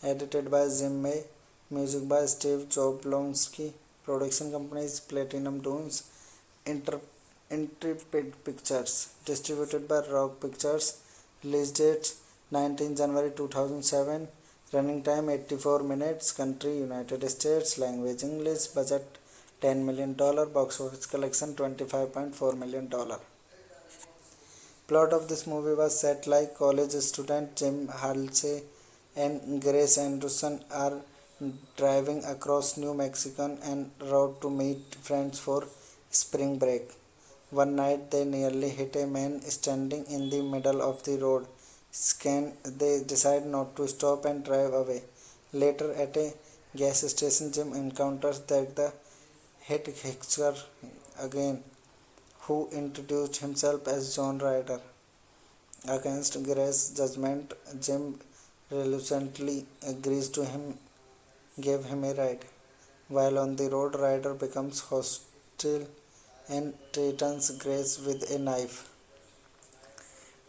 Speaker 2: Edited by Jim May. Music by Steve Jablonsky. Production companies Platinum Dunes, Intrepid Pictures. Distributed by Rock Pictures. Release date 19 January 2007. Running time 84 minutes. Country United States. Language English. Budget $10 million. Box office collection $25.4 million. Plot of this movie was set like college student Jim Halsey and Grace Anderson are driving across New Mexico en route to meet friends for spring break. One night they nearly hit a man standing in the middle of the road. They decide not to stop and drive away. Later at a gas station, Jim encounters the hitchhiker again, who introduced himself as John Ryder. Against Grace's judgment, Jim reluctantly agrees to give him a ride. While on the road, Ryder becomes hostile and threatens Grace with a knife,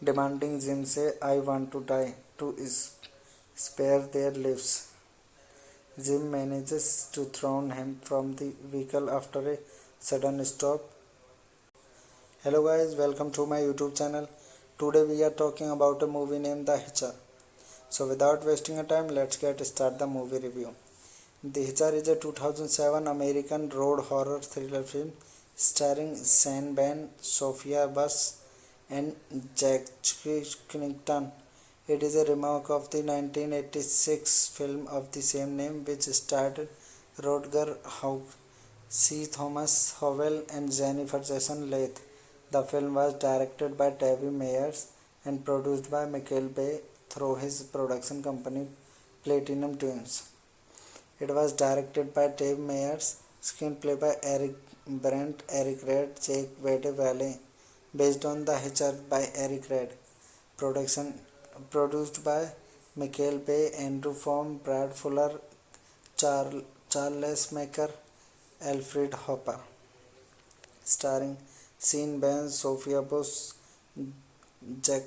Speaker 2: demanding Jim say, "I want to die," to spare their lives. Jim manages to throw him from the vehicle after a sudden stop. Hello guys, welcome to my YouTube channel. Today we are talking about a movie named The Hitcher. So without wasting a time, let's get start the movie review. The Hitcher is a 2007 American road horror thriller film starring Sean Ben, Sophia Bush, and Jack Skellington. It is a remake of the 1986 film of the same name, which starred Rutger Hauer, C. Thomas Howell, and Jennifer Jason Leigh. The film was directed by David Meyers and produced by Michael Bay through his production company Platinum Dunes. It was directed by Dave Meyers, screenplay by Eric Brandt, Eric Red, Jake Wade Valley, based on The Hitcher by Eric Red. Production produced by Michael Bay, Andrew Form, Brad Fuller, Charles Maker, Alfred Hopper. Starring Sean Ben, Sophia Bush, Jack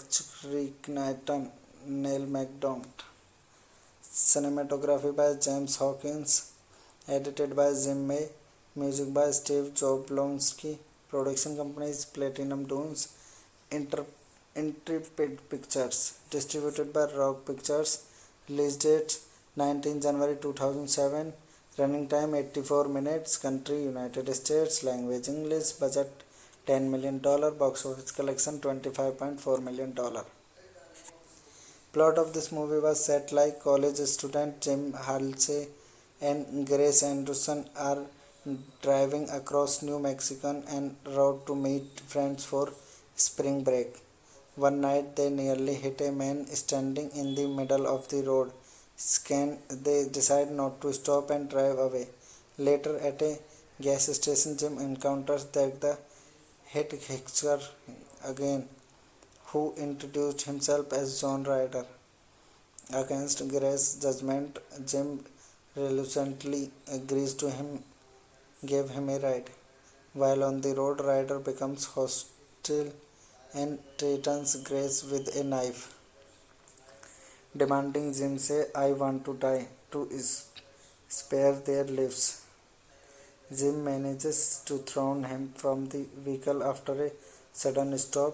Speaker 2: Knighton, Neil McDonough. Cinematography by James Hawkins. Edited by Jim May. Music by Steve Jablonsky. Production companies Platinum Dunes, Intrepid Pictures. Distributed by Rock Pictures. Release date 19 January 2007. Running time 84 minutes. Country United States. Language English. Budget $10 million. Box office collection $25.4 million. Plot of this movie was set like college student Jim Halsey and Grace Anderson are driving across New Mexico en route to meet friends for spring break. One night they nearly hit a man standing in the middle of the road. They decide not to stop and drive away. Later at a gas station, Jim encounters the hitchhiker again, who introduced himself as John Ryder. Against Grace's judgment, Jim reluctantly agrees to give him a ride. While on the road, Ryder becomes hostile and threatens Grace with a knife, demanding Jim say, "I want to die," to spare their lives. Jim manages to throw him from the vehicle after a sudden stop.